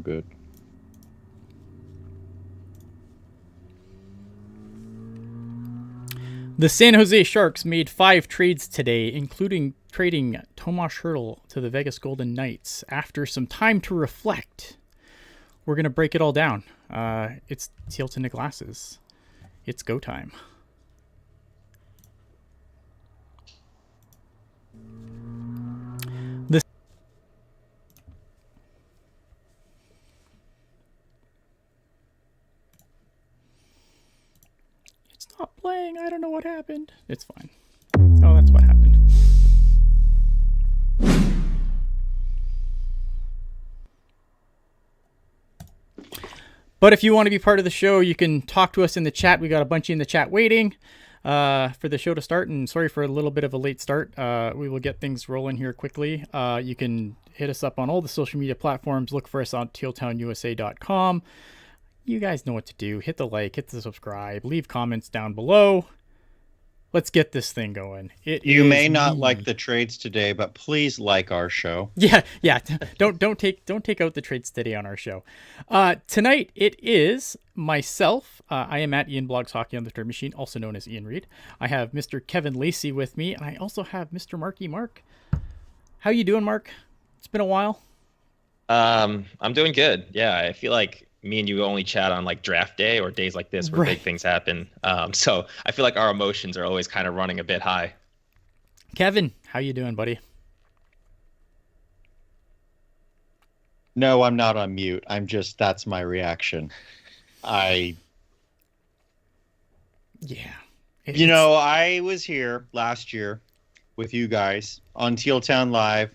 good. The San Jose Sharks made 5 trades today, including trading Tomas Hertl to the Vegas Golden Knights. After some time to reflect, we're going to break it all down. It's Teal to glasses. It's go time. It's not playing. I don't know what happened. It's fine. Oh, that's what happened. But if you want to be part of the show, you can talk to us in the chat. We got a bunch in the chat waiting for the show to start. And sorry for a little bit of a late start. We will get things rolling here quickly. You can hit us up on all the social media platforms. Look for us on tealtownusa.com. You guys know what to do. Hit the like, hit the subscribe, leave comments down below. Let's get this thing going. You may not like the trades today, but please like our show. Yeah. Don't take out the trades today on our show. Tonight it is myself. I am at Ian Blogs Hockey on the Turn Machine, also known as Ian Reed. I have Mr. Kevin Lacey with me, and I also have Mr. Marky Mark. How you doing, Mark? It's been a while. I'm doing good. Yeah, I feel like me and you only chat on like draft day or days like this where big things happen. So I feel like our emotions are always kind of running a bit high. Kevin, how you doing, buddy? No, I'm not on mute. That's my reaction. I was here last year with you guys on Teal Town Live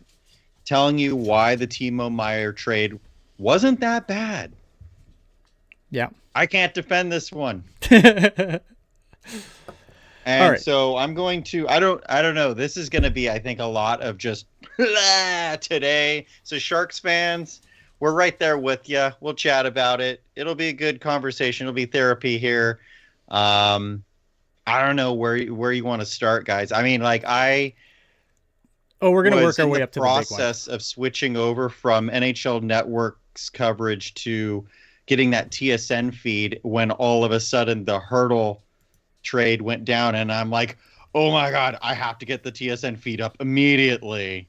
telling you why the Timo Meier trade wasn't that bad. Yeah. I can't defend this one. And so I'm going to, I don't know. This is going to be, I think, a lot of just today. So Sharks fans, we're right there with you. We'll chat about it. It'll be a good conversation. It'll be therapy here. I don't know where you want to start, guys. I mean, like we're going to work our way up to the process of switching over from NHL Network's coverage to getting that TSN feed when all of a sudden the Hertl trade went down, and I'm like, oh my God, I have to get the TSN feed up immediately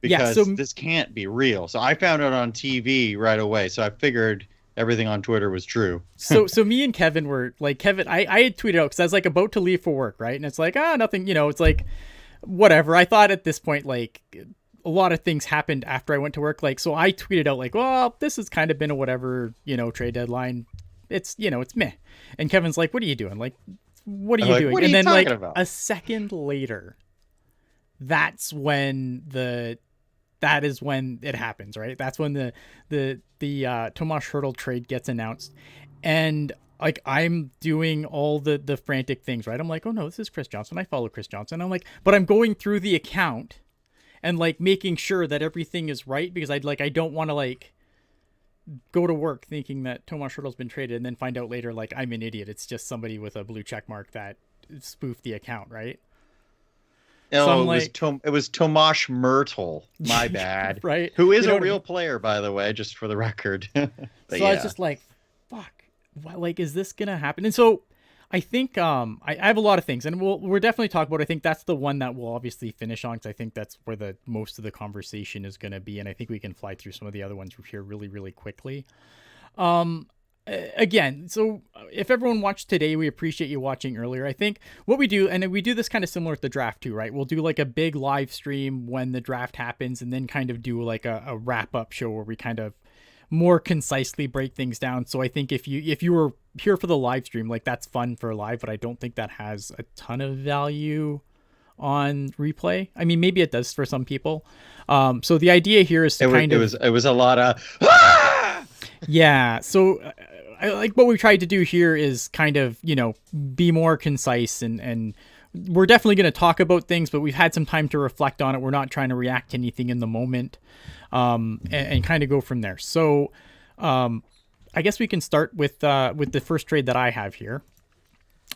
because this can't be real. So I found it on TV right away. So I figured everything on Twitter was true. So me and Kevin were like, Kevin, I had tweeted out because I was like about to leave for work, right? And it's like, nothing, it's like, whatever. I thought at this point, like, a lot of things happened after I went to work. Like, so I tweeted out like, well, this has kind of been a whatever, trade deadline. It's, it's meh. And Kevin's like, what are you doing? Like, what are you doing? What are and you then like about? A second later, that is when it happens, right? That's when the Tomas Hertl trade gets announced. And like, I'm doing all the frantic things, right? I'm like, oh no, this is Chris Johnson. I follow Chris Johnson. I'm like, but I'm going through the account and like making sure that everything is right because I don't want to like go to work thinking that Tomas Hertl's been traded and then find out later like I'm an idiot. It's just somebody with a blue check mark that spoofed the account, right? No, so it was Tomas Hertl. My bad. Right. Who is a real player, by the way, just for the record. I was just like, fuck. What, like, is this gonna happen? And so I think I have a lot of things, and we're definitely talk about it. I think that's the one that we'll obviously finish on because I think that's where the most of the conversation is going to be, and I think we can fly through some of the other ones here really, really quickly. Again, so if everyone watched today, we appreciate you watching earlier. I think what we do, and we do this kind of similar to the draft too, right? We'll do like a big live stream when the draft happens, and then kind of do like a wrap up show where we kind of more concisely break things down. So I think if you were here for the live stream, like that's fun for live, but I don't think that has a ton of value on replay. I mean, maybe it does for some people. So the idea here is to it was a lot of yeah. So I like what we tried to do here is kind of, be more concise and we're definitely going to talk about things, but we've had some time to reflect on it. We're not trying to react to anything in the moment. And kind of go from there. So, I guess we can start with the first trade that I have here.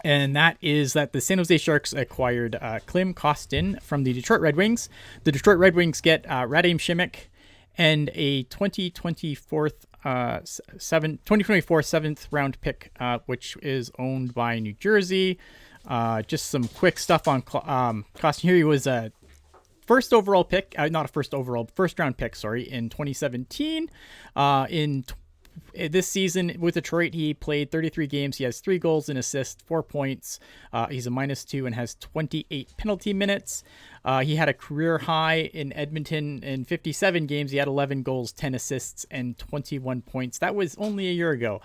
And that is that the San Jose Sharks acquired Klim Kostin from the Detroit Red Wings. The Detroit Red Wings get Radim Šimik and a 2024 seventh round pick, which is owned by New Jersey. Just some quick stuff on Kostin here. He was a first round pick, in 2017. This season with Detroit, he played 33 games. He has 3 goals and assists, 4 points. He's a -2 and has 28 penalty minutes. He had a career high in Edmonton in 57 games. He had 11 goals, 10 assists, and 21 points. That was only a year ago.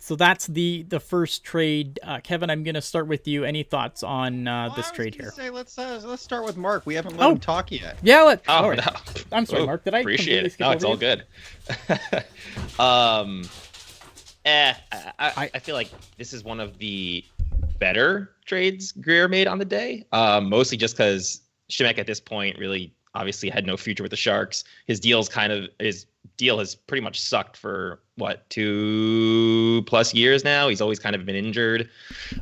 So that's the first trade. Kevin, I'm going to start with you. Any thoughts on this trade here? Let's start with Mark. We haven't let him talk yet. Yeah, no. I'm sorry, Mark. Did I appreciate it? No, it's all good. I feel like this is one of the better trades Greer made on the day. Mostly just because Šimek at this point really obviously had no future with the Sharks. His deal has pretty much sucked for 2+ years now. He's always kind of been injured.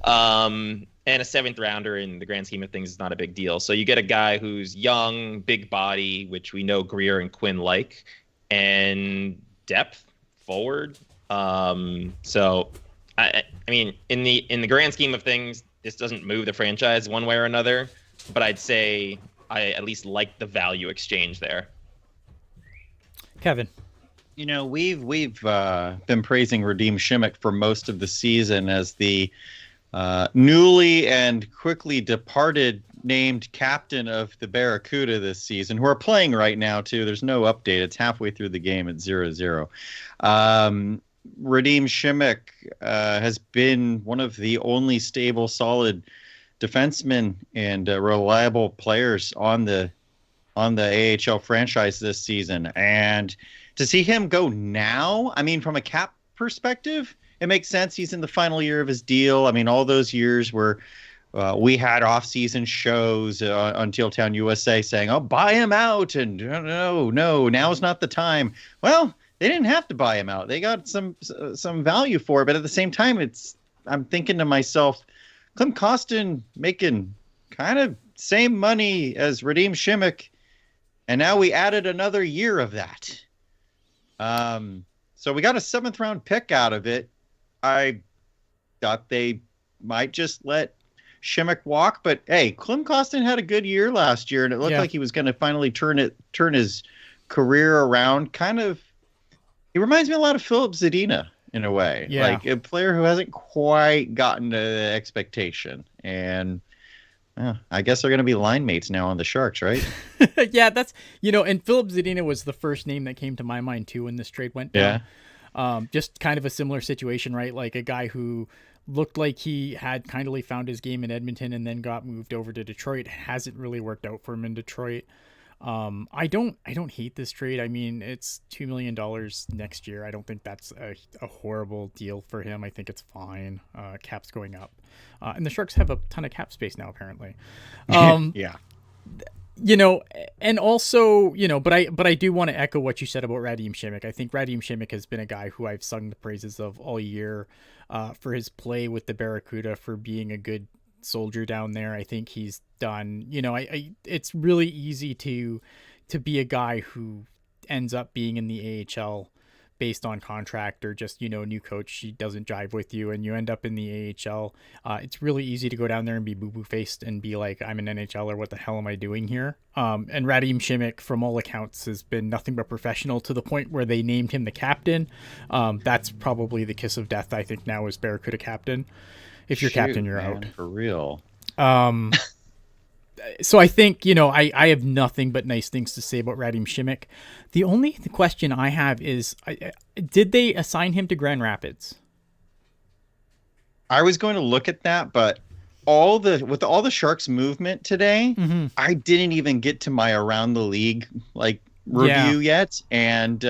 And a 7th rounder in the grand scheme of things is not a big deal. So you get a guy who's young, big body, which we know Greer and Quinn like, and depth forward. So I mean, in the grand scheme of things, this doesn't move the franchise one way or another, but I'd say I at least like the value exchange there. Kevin. You know, we've been praising Radim Šimek for most of the season as the newly and quickly departed named captain of the Barracuda this season, who are playing right now too. There's no update. It's halfway through the game at 0-0. Radim Šimek has been one of the only stable, solid defensemen and reliable players on the AHL franchise this season. And to see him go now, I mean, from a cap perspective, it makes sense. He's in the final year of his deal. I mean, all those years where we had off-season shows on Teal Town USA saying, "Oh, buy him out," and no, now's not the time. Well, they didn't have to buy him out. They got some value for it, but at the same time, I'm thinking to myself, Klim Kostin making kind of same money as Radim Šimek, and now we added another year of that. So we got a 7th round pick out of it. I thought they might just let Šimek walk, but hey, Klim Kostin had a good year last year, and it looked like he was going to finally turn his career around. He reminds me a lot of Filip Zadina in a way, like a player who hasn't quite gotten to the expectation. And I guess they're going to be line mates now on the Sharks, right? Yeah, that's, and Filip Zadina was the first name that came to my mind too when this trade went down. Yeah. Just kind of a similar situation, right? Like a guy who looked like he had kindly found his game in Edmonton and then got moved over to Detroit. Hasn't really worked out for him in Detroit. I don't hate this trade. I mean, it's $2 million next year. I don't think that's a horrible deal for him. I think it's fine. Cap's going up, and the Sharks have a ton of cap space now, apparently. Yeah. And also, but I do want to echo what you said about Radim Šimek. I think Radim Šimek has been a guy who I've sung the praises of all year, for his play with the Barracuda, for being a good soldier down there. I think he's done, it's really easy to be a guy who ends up being in the AHL based on contract, or just, new coach, he doesn't jive with you and you end up in the AHL. It's really easy to go down there and be boo-boo faced and be like, I'm an NHLer, what the hell am I doing here? And Radim Šimek, from all accounts, has been nothing but professional, to the point where they named him the captain. That's probably the kiss of death, I think, now, is Barracuda captain. If you're captain, you're out. For real. So I think, I have nothing but nice things to say about Radim Šimek. The only question I have is, did they assign him to Grand Rapids? I was going to look at that, but with all the Sharks movement today, I didn't even get to my around the league review yet, and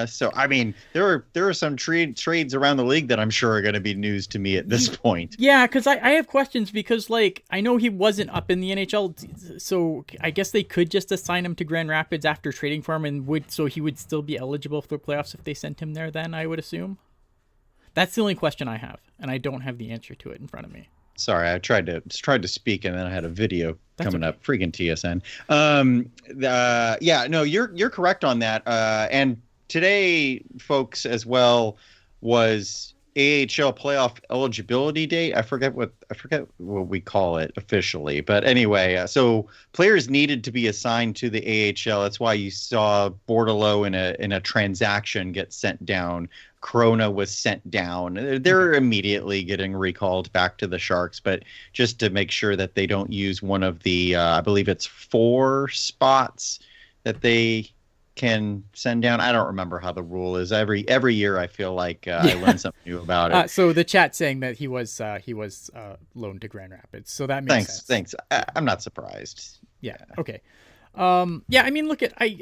so I mean, there are some trades around the league that I'm sure are going to be news to me at this point. Yeah, because I have questions, because I know he wasn't up in the NHL, so I guess they could just assign him to Grand Rapids after trading for him, and he would still be eligible for the playoffs if they sent him there. Then I would assume. That's the only question I have, and I don't have the answer to it in front of me. Sorry, I tried to speak and then I had a video coming up. Freaking TSN. Yeah, no, you're correct on that. And today, folks, as well, was AHL playoff eligibility date. I forget what we call it officially, but anyway, so players needed to be assigned to the AHL. That's why you saw Bordelot in a transaction get sent down. Corona was sent down. They're immediately getting recalled back to the Sharks, but just to make sure that they don't use one of the, I believe it's 4 spots that they can send down. I don't remember how the rule is. Every year I feel like I learn something new about it. So the chat saying that he was loaned to Grand Rapids, so that makes sense. Thanks. I'm not surprised. Yeah. Okay. Yeah, I mean, look at I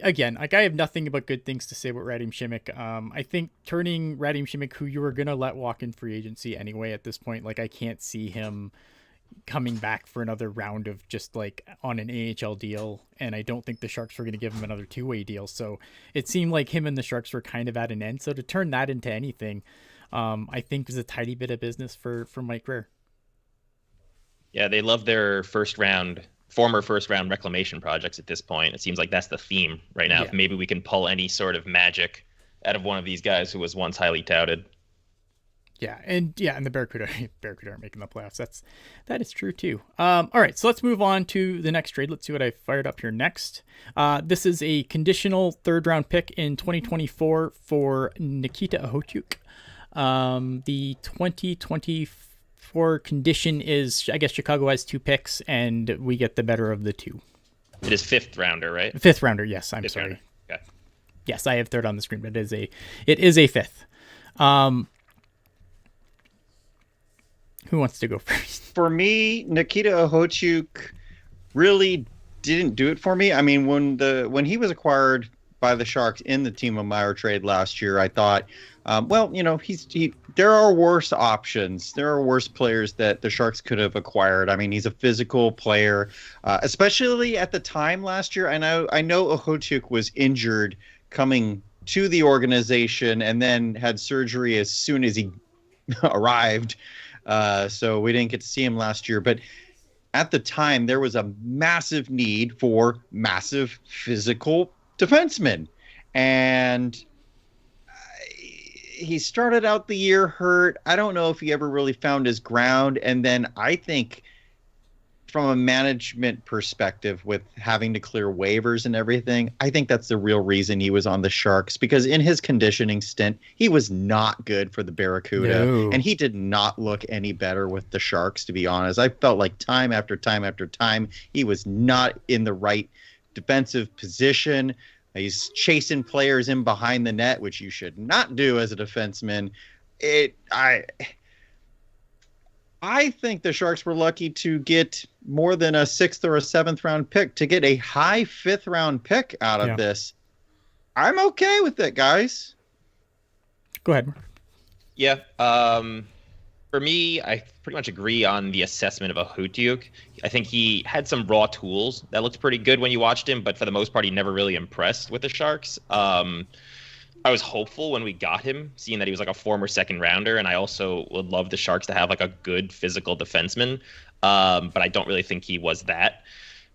have nothing but good things to say about Radim Šimić. I think turning Radim Šimić, who you were gonna let walk in free agency anyway at this point, like I can't see him coming back for another round of just like on an AHL deal, and I don't think the Sharks were gonna give him another 2-way deal. So it seemed like him and the Sharks were kind of at an end. So to turn that into anything, I think is a tidy bit of business for Mike Grier. Yeah, they love their former first round reclamation projects at this point. It seems like that's the theme right now. Yeah. Maybe we can pull any sort of magic out of one of these guys who was once highly touted. And the Barracuda aren't making the playoffs. That is true too. All right, so let's move on to the next trade. Let's see what I fired up here next. This is a conditional 3rd round pick in 2024 for Nikita Okhotiuk. The 2024 condition is, I guess Chicago has 2 picks and we get the better of the 2. It is 5th rounder, right? 5th rounder, yes. I'm sorry. Rounder. Okay. Yes, I have 3rd on the screen, but it is a 5th. Who wants to go first? For me, Nikita Okhotiuk really didn't do it for me. I mean, when he was acquired by the Sharks in the Timo Meier trade last year, I thought, there are worse options. There are worse players that the Sharks could have acquired. I mean, he's a physical player, especially at the time last year. I know Okhotiuk was injured coming to the organization and then had surgery as soon as he arrived. So we didn't get to see him last year. But at the time, there was a massive need for massive physical defensemen. And he started out the year hurt. I don't know if he ever really found his ground. And then I think from a management perspective, with having to clear waivers and everything, I think that's the real reason he was on the Sharks, because in his conditioning stint, he was not good for the Barracuda. No. And he did not look any better with the Sharks, to be honest. I felt like time after time after time, he was not in the right defensive position. He's chasing players in behind the net, which you should not do as a defenseman. I think the Sharks were lucky to get more than a 6th or a 7th round pick. To get a high 5th round pick out of this, I'm okay with it, guys. Go ahead. Yeah. For me, I pretty much agree on the assessment of Okhotiuk. I think he had some raw tools that looked pretty good when you watched him, but for the most part, he never really impressed with the Sharks. I was hopeful when we got him, seeing that he was like a former 2nd rounder, and I also would love the Sharks to have like a good physical defenseman, but I don't really think he was that.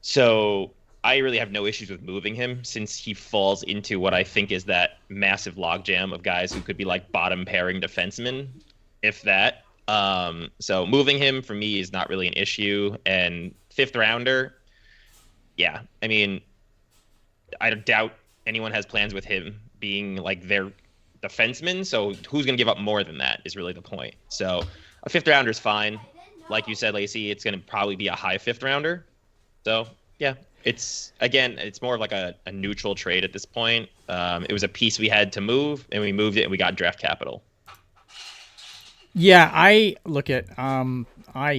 So I really have no issues with moving him, since he falls into what I think is that massive logjam of guys who could be like bottom pairing defensemen, if that. So moving him for me is not really an issue. And 5th rounder, yeah, I mean, I doubt anyone has plans with him being like their defenseman, so who's going to give up more than that is really the point. So a 5th rounder is fine. Like you said, Lacey, it's going to probably be a high 5th rounder. So yeah, it's more of like a neutral trade at this point. It was a piece we had to move, and we moved it, and we got draft capital. Yeah, I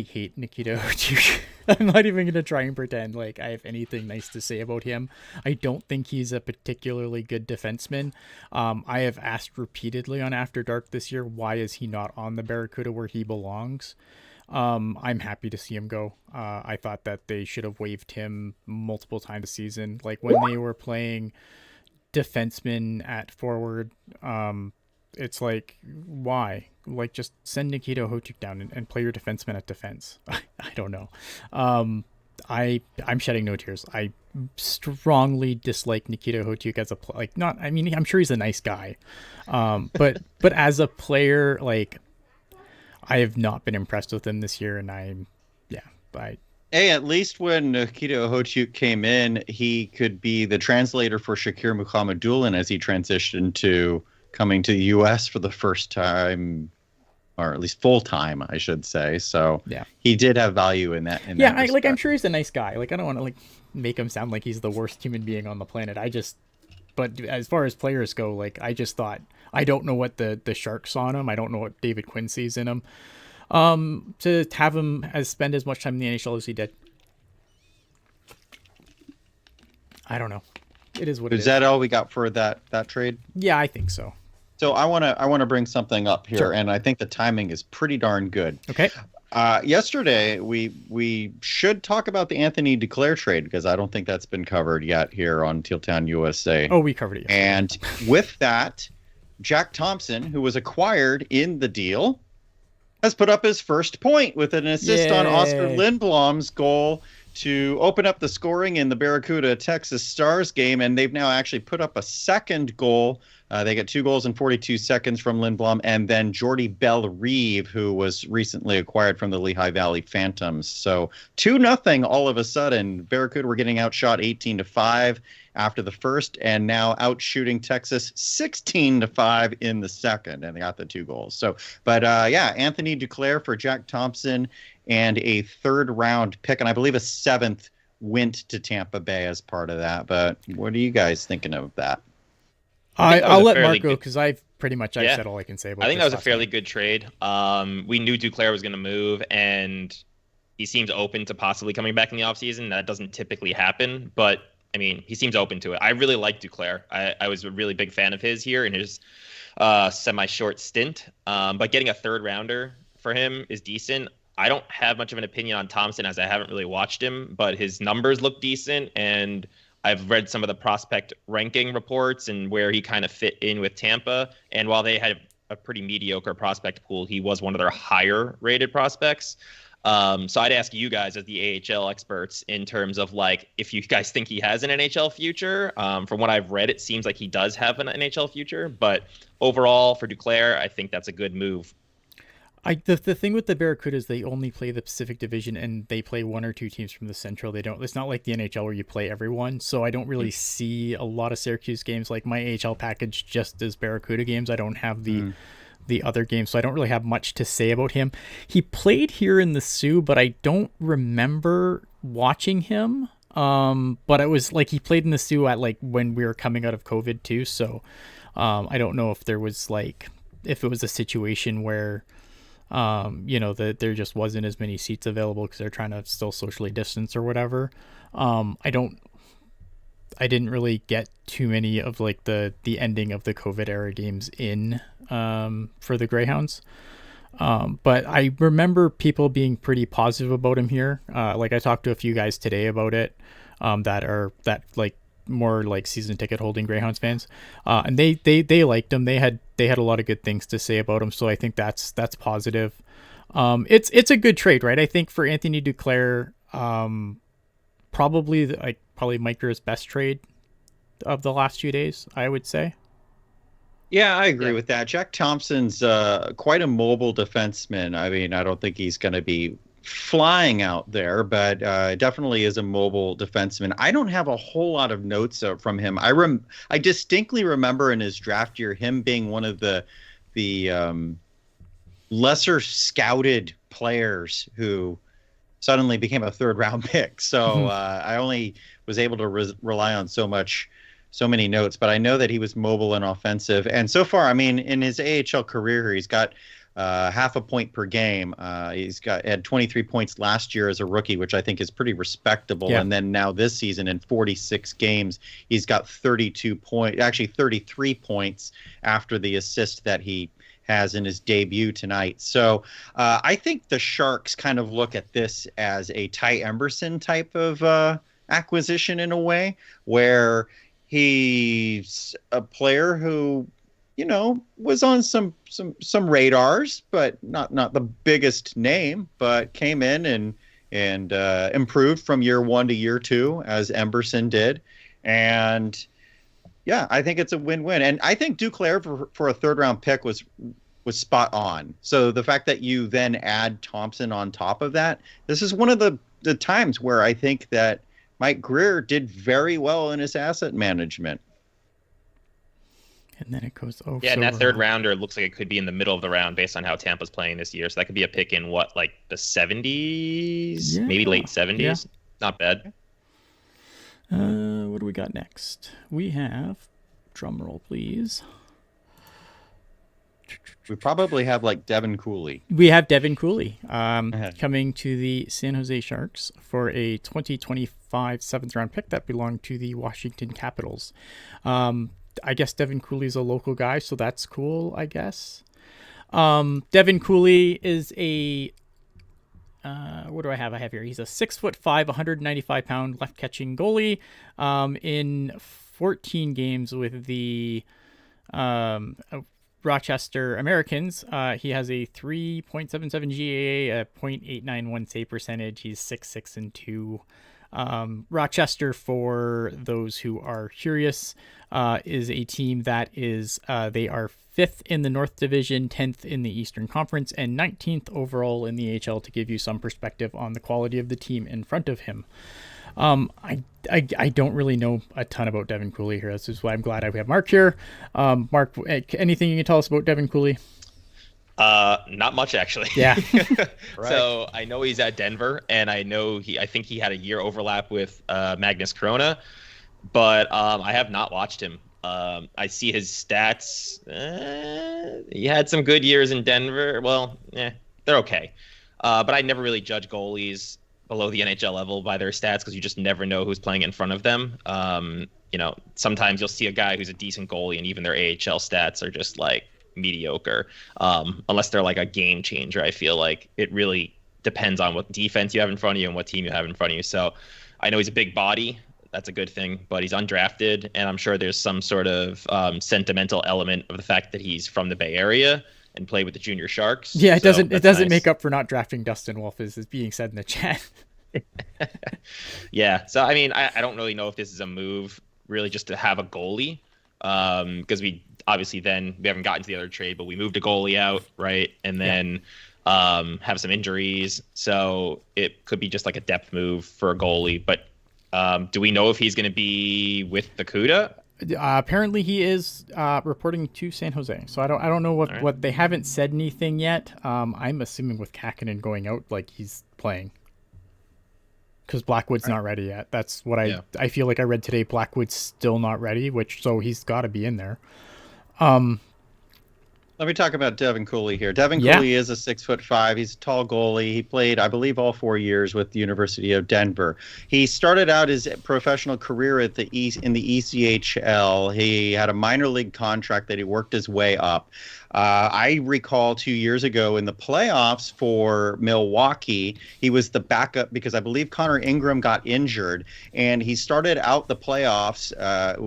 hate Nikita Okhotiuk. I'm not even going to try and pretend like I have anything nice to say about him. I don't think he's a particularly good defenseman. I have asked repeatedly on After Dark this year, why is he not on the Barracuda where he belongs? I'm happy to see him go. I thought that they should have waived him multiple times this season. Like when they were playing defenseman at forward, it's like, why? like just send Nikita Okhotiuk down and play your defenseman at defense. I don't know. I'm shedding no tears. I strongly dislike Nikita Okhotiuk as a like not. I mean, I'm sure he's a nice guy, but as a player, like I have not been impressed with him this year, and Hey, at least when Nikita Okhotiuk came in, he could be the translator for Shakir Mukhamadullin as he transitioned to coming to the U.S. for the first time, or at least full time, I should say. So yeah, he did have value in that. I'm sure he's a nice guy. Like I don't want to like make him sound like he's the worst human being on the planet. But as far as players go, like I just thought I don't know what the Sharks saw in him. I don't know what David Quinn sees in him. To have him spend as much time in the NHL as he did. I don't know. It is what it is. Is that all we got for that trade? Yeah, I think so. So I want to bring something up here, Sure. and I think the timing is pretty darn good. Okay. Yesterday, we should talk about the Anthony Duclair trade because I don't think that's been covered yet here on Teal Town USA. Oh, we covered it yesterday. And with that, Jack Thompson, who was acquired in the deal, has put up his first point with an assist on Oscar Lindblom's goal to open up the scoring in the Barracuda Texas Stars game, and they've now actually put up a second goal. They got 2 goals in 42 seconds from Lindblom, and then Jordy Bell-Reeve, who was recently acquired from the Lehigh Valley Phantoms. So 2-0 all of a sudden. Barracuda were getting outshot 18-5 after the first, and now outshooting Texas 16-5 in the second, and they got the 2 goals. So, but Anthony Duclair for Jack Thompson and a 3rd-round pick, and I believe a 7th went to Tampa Bay as part of that. But what are you guys thinking of that? I'll let Mark go because I've said all I can say about it. I think that was a fairly good trade. We knew Duclair was going to move, and he seems open to possibly coming back in the offseason. That doesn't typically happen, but I mean, he seems open to it. I really like Duclair. I was a really big fan of his here in his semi-short stint. But getting a 3rd-rounder for him is decent. I don't have much of an opinion on Thompson as I haven't really watched him, but his numbers look decent, and I've read some of the prospect ranking reports and where he kind of fit in with Tampa. And while they had a pretty mediocre prospect pool, he was one of their higher rated prospects. So I'd ask you guys as the AHL experts in terms of like, if you guys think he has an NHL future. From what I've read, it seems like he does have an NHL future, but overall for Duclair, I think that's a good move. The thing with the Barracuda is they only play the Pacific Division and they play 1 or 2 teams from the Central. It's not like the NHL where you play everyone. So I don't really see a lot of Syracuse games. Like my AHL package just is Barracuda games. I don't have the other games, so I don't really have much to say about him. He played here in the Sioux, but I don't remember watching him. But it was like he played in the Sioux at like when we were coming out of COVID too. So I don't know if there was like if it was a situation where there just wasn't as many seats available because they're trying to still socially distance or whatever. I didn't really get too many of like the ending of the COVID era games in for the Greyhounds. But I remember people being pretty positive about him here. Like I talked to a few guys today about it that like more like season ticket holding Greyhounds fans, and they liked him. They had a lot of good things to say about him, so I think that's positive. It's a good trade, right? I think for Anthony Duclair, probably Mike Grier's best trade of the last few days, I would say. Yeah, I agree with that. Jack Thompson's quite a mobile defenseman. I mean, I don't think he's going to be flying out there, but definitely is a mobile defenseman. I don't have a whole lot of notes from him. I distinctly remember in his draft year him being one of the lesser scouted players who suddenly became a 3rd-round pick. So I only was able to rely on so many notes, but I know that he was mobile and offensive. And so far, I mean, in his AHL career, he's got half a point per game. He's had 23 points last year as a rookie, which I think is pretty respectable. Yeah. And then now this season in 46 games, he's got 33 points after the assist that he has in his debut tonight. So I think the Sharks kind of look at this as a Ty Emberson type of acquisition in a way, where he's a player who was on some radars, but not the biggest name, but came in and improved from year 1 to year 2 as Emberson did. And yeah, I think it's a win-win. And I think Duclair for a 3rd round pick was spot on. So the fact that you then add Thompson on top of that, this is one of the times where I think that Mike Grier did very well in his asset management. And then it goes over. Yeah, and that 3rd rounder looks like it could be in the middle of the round based on how Tampa's playing this year. So that could be a pick in like the 70s, maybe late 70s. Yeah. Not bad. What do we got next? We have, drum roll please. We probably have like Devin Cooley. We have Devin Cooley coming to the San Jose Sharks for a 2025 7th round pick that belonged to the Washington Capitals. I guess Devin Cooley's a local guy, so that's cool, I guess. Devin Cooley is a what do I have? I have here. He's a 6'5", 195-pound left-catching goalie. In 14 games with the Rochester Americans, he has a 3.77 GAA, a .891 save percentage. He's 6'6" 2. Rochester, for those who are curious, is a team that is they are 5th in the North Division, 10th in the Eastern Conference, and 19th overall in the AHL, to give you some perspective on the quality of the team in front of him. I don't really know a ton about Devin Cooley here. This is why I'm glad I have Mark here. Mark, anything you can tell us about Devin Cooley? Not much actually. Yeah. Right. So I know he's at Denver, and I think he had a year overlap with Magnus Corona, but I have not watched him. I see his stats. He had some good years in Denver. Well, they're okay. But I never really judge goalies below the NHL level by their stats, because you just never know who's playing in front of them. Sometimes you'll see a guy who's a decent goalie and even their AHL stats are just like mediocre, unless they're like a game changer. I feel like it really depends on what defense you have in front of you and what team you have in front of you. So I know he's a big body. That's a good thing, but he's undrafted, and I'm sure there's some sort of sentimental element of the fact that he's from the Bay Area and played with the Junior Sharks. Yeah, it doesn't nice. Make up for not drafting Dustin Wolf, is being said in the chat. Yeah, so I mean, I don't really know if this is a move really just to have a goalie, because we obviously then we haven't gotten to the other trade, but we moved a goalie out, right, and then have some injuries, so it could be just like a depth move for a goalie. But do we know if he's going to be with the CUDA? Apparently he is reporting to San Jose. So I don't know what they haven't said anything yet. I'm assuming with Kakinen going out, like he's playing, because Blackwood's not ready yet. That's what I feel like I read today. Blackwood's still not ready, so he's got to be in there. Let me talk about Devin Cooley here. Devin Cooley is a 6'5". He's a tall goalie. He played, I believe, all 4 years with the University of Denver. He started out his professional career in the ECHL. He had a minor league contract that he worked his way up. I recall 2 years ago in the playoffs for Milwaukee, he was the backup because I believe Connor Ingram got injured, and he started out the playoffs,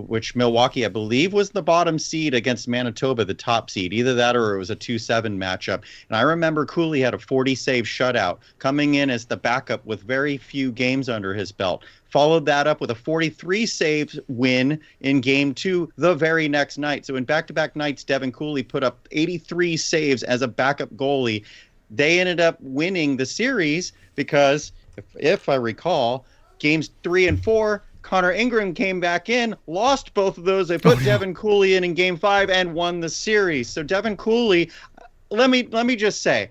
which Milwaukee, I believe, was the bottom seed against Manitoba, the top seed. Either that or it was a 2-7 matchup. And I remember Cooley had a 40-save shutout coming in as the backup with very few games under his belt. Followed that up with a 43-save win in Game 2 the very next night. So in back-to-back nights, Devin Cooley put up 83 saves as a backup goalie. They ended up winning the series because, if I recall, Games 3 and 4, Connor Ingram came back in, lost both of those. They put Devin Cooley in Game 5 and won the series. So Devin Cooley, let me just say,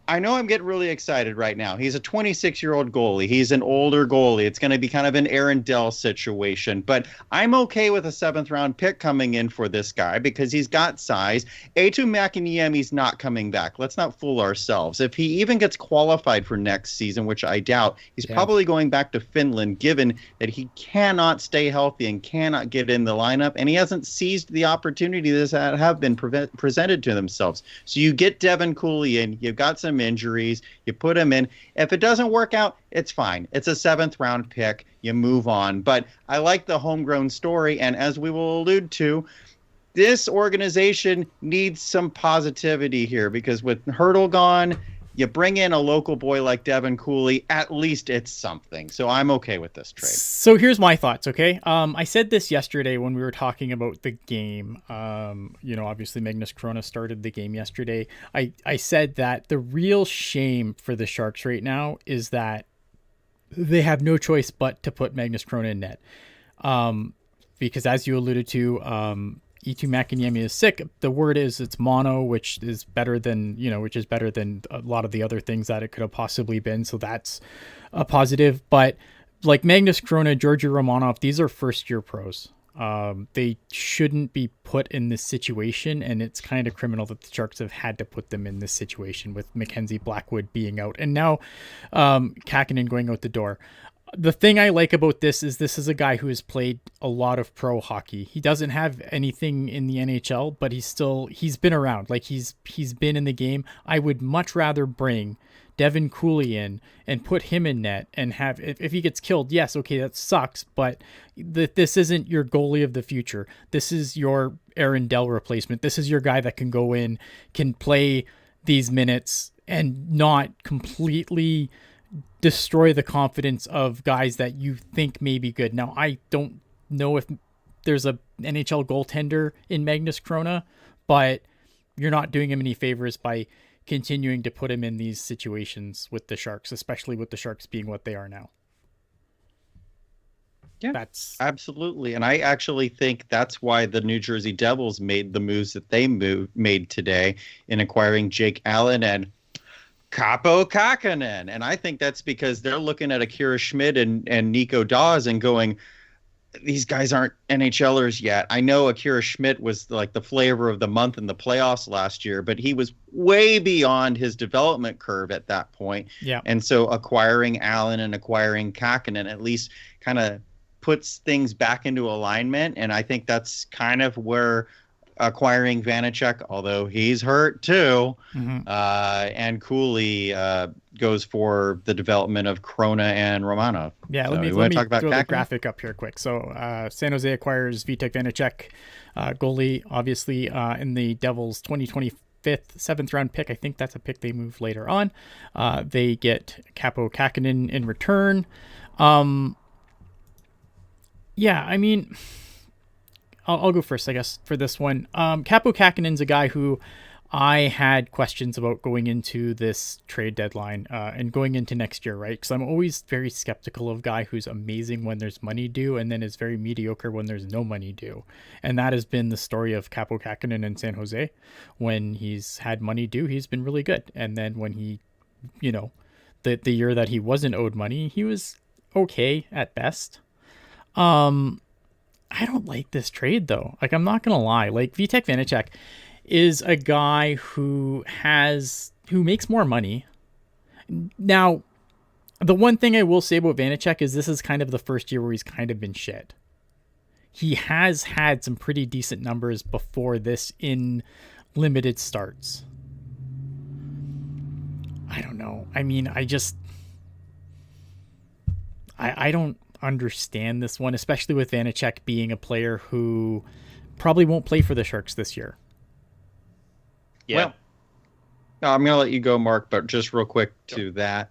I know I'm getting really excited right now. He's a 26-year-old goalie. He's an older goalie. It's going to be kind of an Aaron Dell situation. But I'm okay with a 7th-round pick coming in for this guy because he's got size. Eetu Mäkiniemi's not coming back. Let's not fool ourselves. If he even gets qualified for next season, which I doubt, he's probably going back to Finland, given that he cannot stay healthy and cannot get in the lineup. And he hasn't seized the opportunities that have been presented to themselves. So you get Devin Cooley in. You've got some injuries, you put him in. If it doesn't work out, it's fine. It's a 7th-round pick. You move on. But I like the homegrown story, and as we will allude to, this organization needs some positivity here, because with Hertl gone, you bring in a local boy like Devin Cooley, at least it's something. So I'm okay with this trade. So here's my thoughts, okay? I said this yesterday when we were talking about the game. Obviously Magnus Krona started the game yesterday. I said that the real shame for the Sharks right now is that they have no choice but to put Magnus Krona in net. Because as you alluded to, E2 Mäkiniemi is sick. The word is it's mono, which is better than a lot of the other things that it could have possibly been. So that's a positive. But like Magnus Krona, Georgi Romanov, these are first-year pros. They shouldn't be put in this situation, and it's kind of criminal that the Sharks have had to put them in this situation with Mackenzie Blackwood being out and now Kakinen going out the door. The thing I like about this is a guy who has played a lot of pro hockey. He doesn't have anything in the NHL, but he's been around. Like he's been in the game. I would much rather bring Devin Cooley in and put him in net and have, if he gets killed, yes, okay, that sucks, but this isn't your goalie of the future. This is your Aaron Dell replacement. This is your guy that can go in, can play these minutes and not completely destroy the confidence of guys that you think may be good. Now, I don't know if there's a NHL goaltender in Magnus Krona, but you're not doing him any favors by continuing to put him in these situations with the Sharks, especially with the Sharks being what they are now. Yeah, that's absolutely. And I actually think that's why the New Jersey Devils made the moves that they made today in acquiring Jake Allen and Kaapo Kakkonen. And I think that's because they're looking at Akira Schmid and Nico Dawes and going, these guys aren't NHLers yet. I know Akira Schmidt was like the flavor of the month in the playoffs last year, but he was way beyond his development curve at that point. Yeah. And so acquiring Allen and acquiring Kakkonen at least kind of puts things back into alignment. And I think that's kind of where acquiring Vanecek, although he's hurt too, and Cooley goes for the development of Krona and Romanov. Yeah, so let me talk about throw the graphic up here quick. So San Jose acquires Vitek Vanecek, goalie, obviously in the Devils 2025 7th round pick. I think that's a pick they move later on. They get Kaapo Kakkonen in return. Yeah, I mean, I'll go first, I guess, for this one. Kaapo Kakkonen's a guy who I had questions about going into this trade deadline and going into next year, right? Because I'm always very skeptical of a guy who's amazing when there's money due and then is very mediocre when there's no money due. And that has been the story of Kaapo Kakkonen in San Jose. When he's had money due, he's been really good. And then when he, the year that he wasn't owed money, he was okay at best. I don't like this trade though. Like, I'm not going to lie. Like, Vitek Vanecek is a guy who makes more money. Now, the one thing I will say about Vanecek is this is kind of the first year where he's kind of been shit. He has had some pretty decent numbers before this in limited starts. I don't know. I mean, I don't understand this one, especially with Vanecek being a player who probably won't play for the Sharks this year. Yeah. Well, no, I'm going to let you go, Mark, but just real quick to that.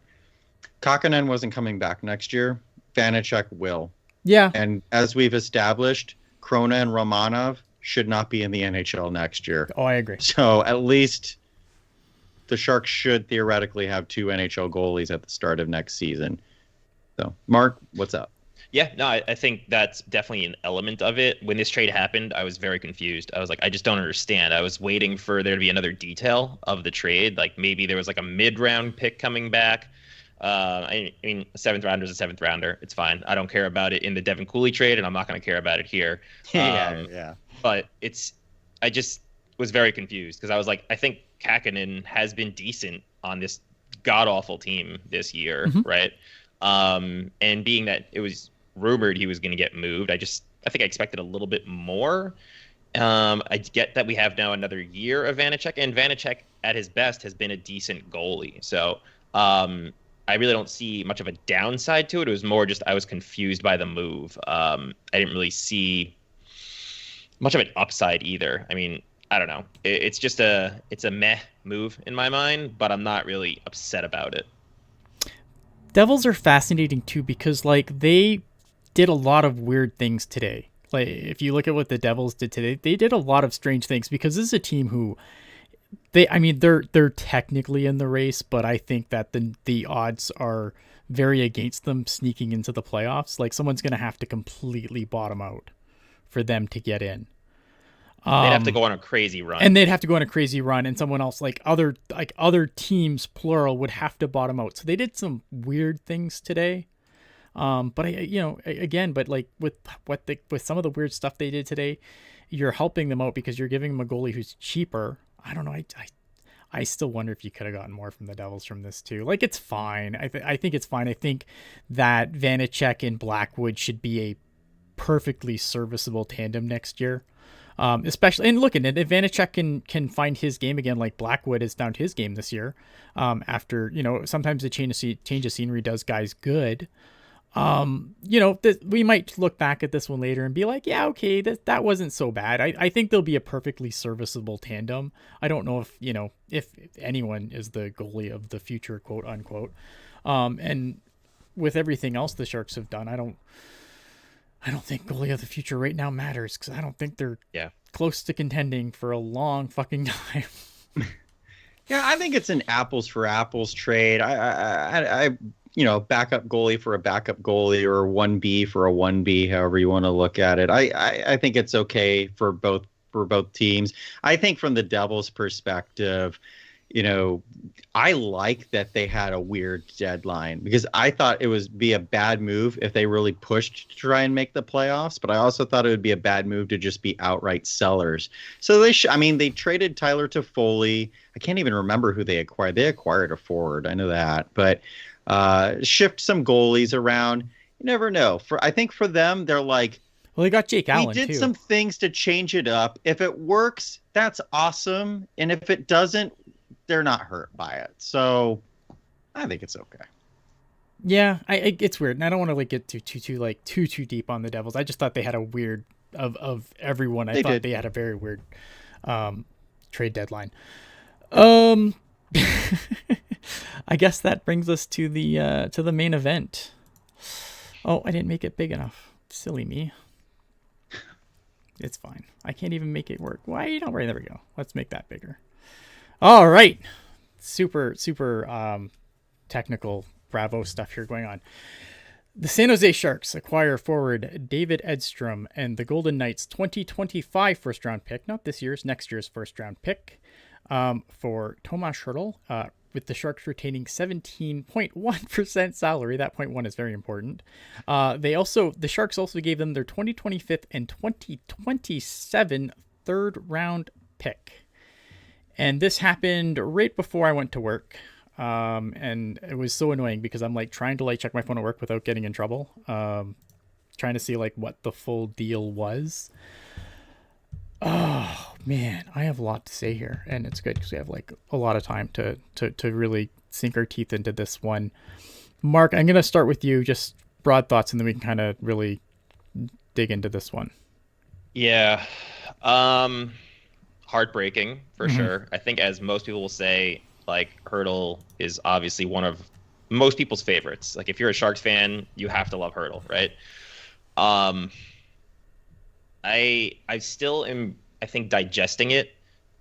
Kakkonen wasn't coming back next year. Vanecek will. Yeah. And as we've established, Krona and Romanov should not be in the NHL next year. Oh, I agree. So at least the Sharks should theoretically have 2 NHL goalies at the start of next season. So, Mark, what's up? Yeah, no, I think that's definitely an element of it. When this trade happened, I was very confused. I was like, I just don't understand. I was waiting for there to be another detail of the trade. Like maybe there was like a mid-round pick coming back. I mean, a 7th rounder is a 7th rounder. It's fine. I don't care about it in the Devin Cooley trade, and I'm not going to care about it here. Yeah. But I just was very confused because I was like, I think Kakkonen has been decent on this god-awful team this year, right? And being that it was rumored he was going to get moved, I think I expected a little bit more. I get that we have now another year of Vanecek, and Vanecek at his best has been a decent goalie. So I really don't see much of a downside to it. It was more just I was confused by the move. I didn't really see much of an upside either. I mean, I don't know. It's just it's a meh move in my mind, but I'm not really upset about it. Devils are fascinating too because like they did a lot of weird things today. Like if you look at what the Devils did today, they did a lot of strange things because this is a team who they're technically in the race, but I think that the odds are very against them sneaking into the playoffs. Like someone's going to have to completely bottom out for them to get in. They'd have to go on a crazy run. And they'd have to go on a crazy run, and someone else, like other teams, plural, would have to bottom out. So they did some weird things today. But but like with some of the weird stuff they did today, you're helping them out because you're giving them a goalie who's cheaper. I don't know. I still wonder if you could have gotten more from the Devils from this too. Like it's fine. I think it's fine. I think that Vanecek and Blackwood should be a perfectly serviceable tandem next year. Especially, and looking at if Vanecek can find his game again, like Blackwood has found his game this year. After sometimes the change of scenery does guys good. We might look back at this one later and be like, yeah, okay, that wasn't so bad. I think they'll be a perfectly serviceable tandem. I don't know if anyone is the goalie of the future, quote unquote. And with everything else the Sharks have done, I don't think goalie of the future right now matters because I don't think they're close to contending for a long fucking time. Yeah, I think it's an apples for apples trade. I backup goalie for a backup goalie or 1B for a 1B, however you want to look at it. I think it's okay for both teams. I think from the Devils' perspective, I like that they had a weird deadline because I thought it would be a bad move if they really pushed to try and make the playoffs, but I also thought it would be a bad move to just be outright sellers. So they traded Tyler Toffoli. I can't even remember who they acquired. They acquired a forward. I know that, but shift some goalies around. You never know. I think for them, they're like, well, they got Jake Allen. We did too. some things to change it up. If it works, that's awesome. And if it doesn't, they're not hurt by it. So I think it's okay. Yeah, it's weird. And I don't want to get too deep on the Devils. I just thought they had a weird of everyone. I thought they had a very weird trade deadline. I guess that brings us to the main event. Oh, I didn't make it big enough. Silly me. It's fine. I can't even make it work. Why don't worry? There we go. Let's make that bigger. All right. Super technical Bravo stuff here going on. The San Jose Sharks acquire forward David Edstrom and the Golden Knights 2025 first round pick, not this year's, next year's first round pick, for Tomas Hertl, with the Sharks retaining 17.1% salary. That 0.1 is very important. The Sharks also gave them their 2025 and 2027 third round pick. And this happened right before I went to work. And it was so annoying because I'm trying to check my phone at work without getting in trouble. Trying to see what the full deal was. Oh man, I have a lot to say here, and it's good because we have a lot of time to really sink our teeth into this one. Mark, I'm going to start with you, just broad thoughts, and then we can kind of really dig into this one. Yeah. Heartbreaking for sure. I think, as most people will say, Hertl is obviously one of most people's favorites. If you're a Sharks fan, you have to love Hertl, right? I still am, I think, digesting it.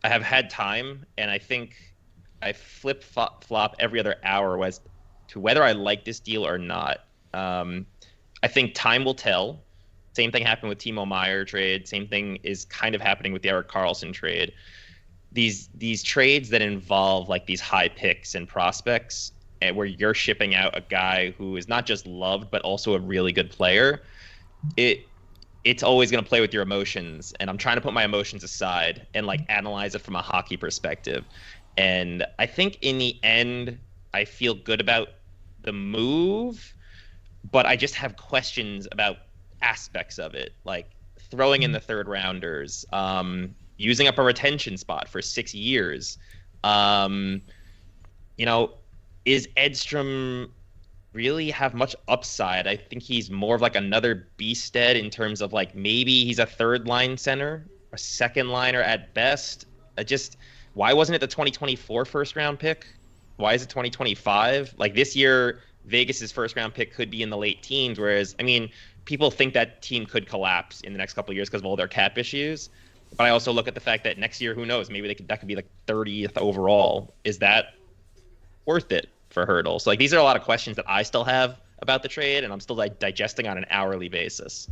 I have had time, and I think I flip-flop every other hour as to whether I like this deal or not. I think time will tell. Same thing happened with Timo Meier trade. Same thing is kind of happening with the Erik Karlsson trade. These trades that involve these high picks and prospects, and where you're shipping out a guy who is not just loved but also a really good player, it's always going to play with your emotions. And I'm trying to put my emotions aside and analyze it from a hockey perspective. And I think in the end, I feel good about the move, but I just have questions about aspects of it, throwing in the third rounders, using up a retention spot for 6 years. Is Edstrom really have much upside? I think he's more of another Beasted in terms of maybe he's a third line center a second liner at best. Why wasn't it the 2024 first round pick? Why is it 2025? Like this year, Vegas's first round pick could be in the late teens, whereas, I mean, people think that team could collapse in the next couple of years because of all their cap issues. But I also look at the fact that next year, who knows? Maybe that could be like 30th overall. Is that worth it for Hertl? So like these are a lot of questions that I still have about the trade, and I'm still like digesting on an hourly basis.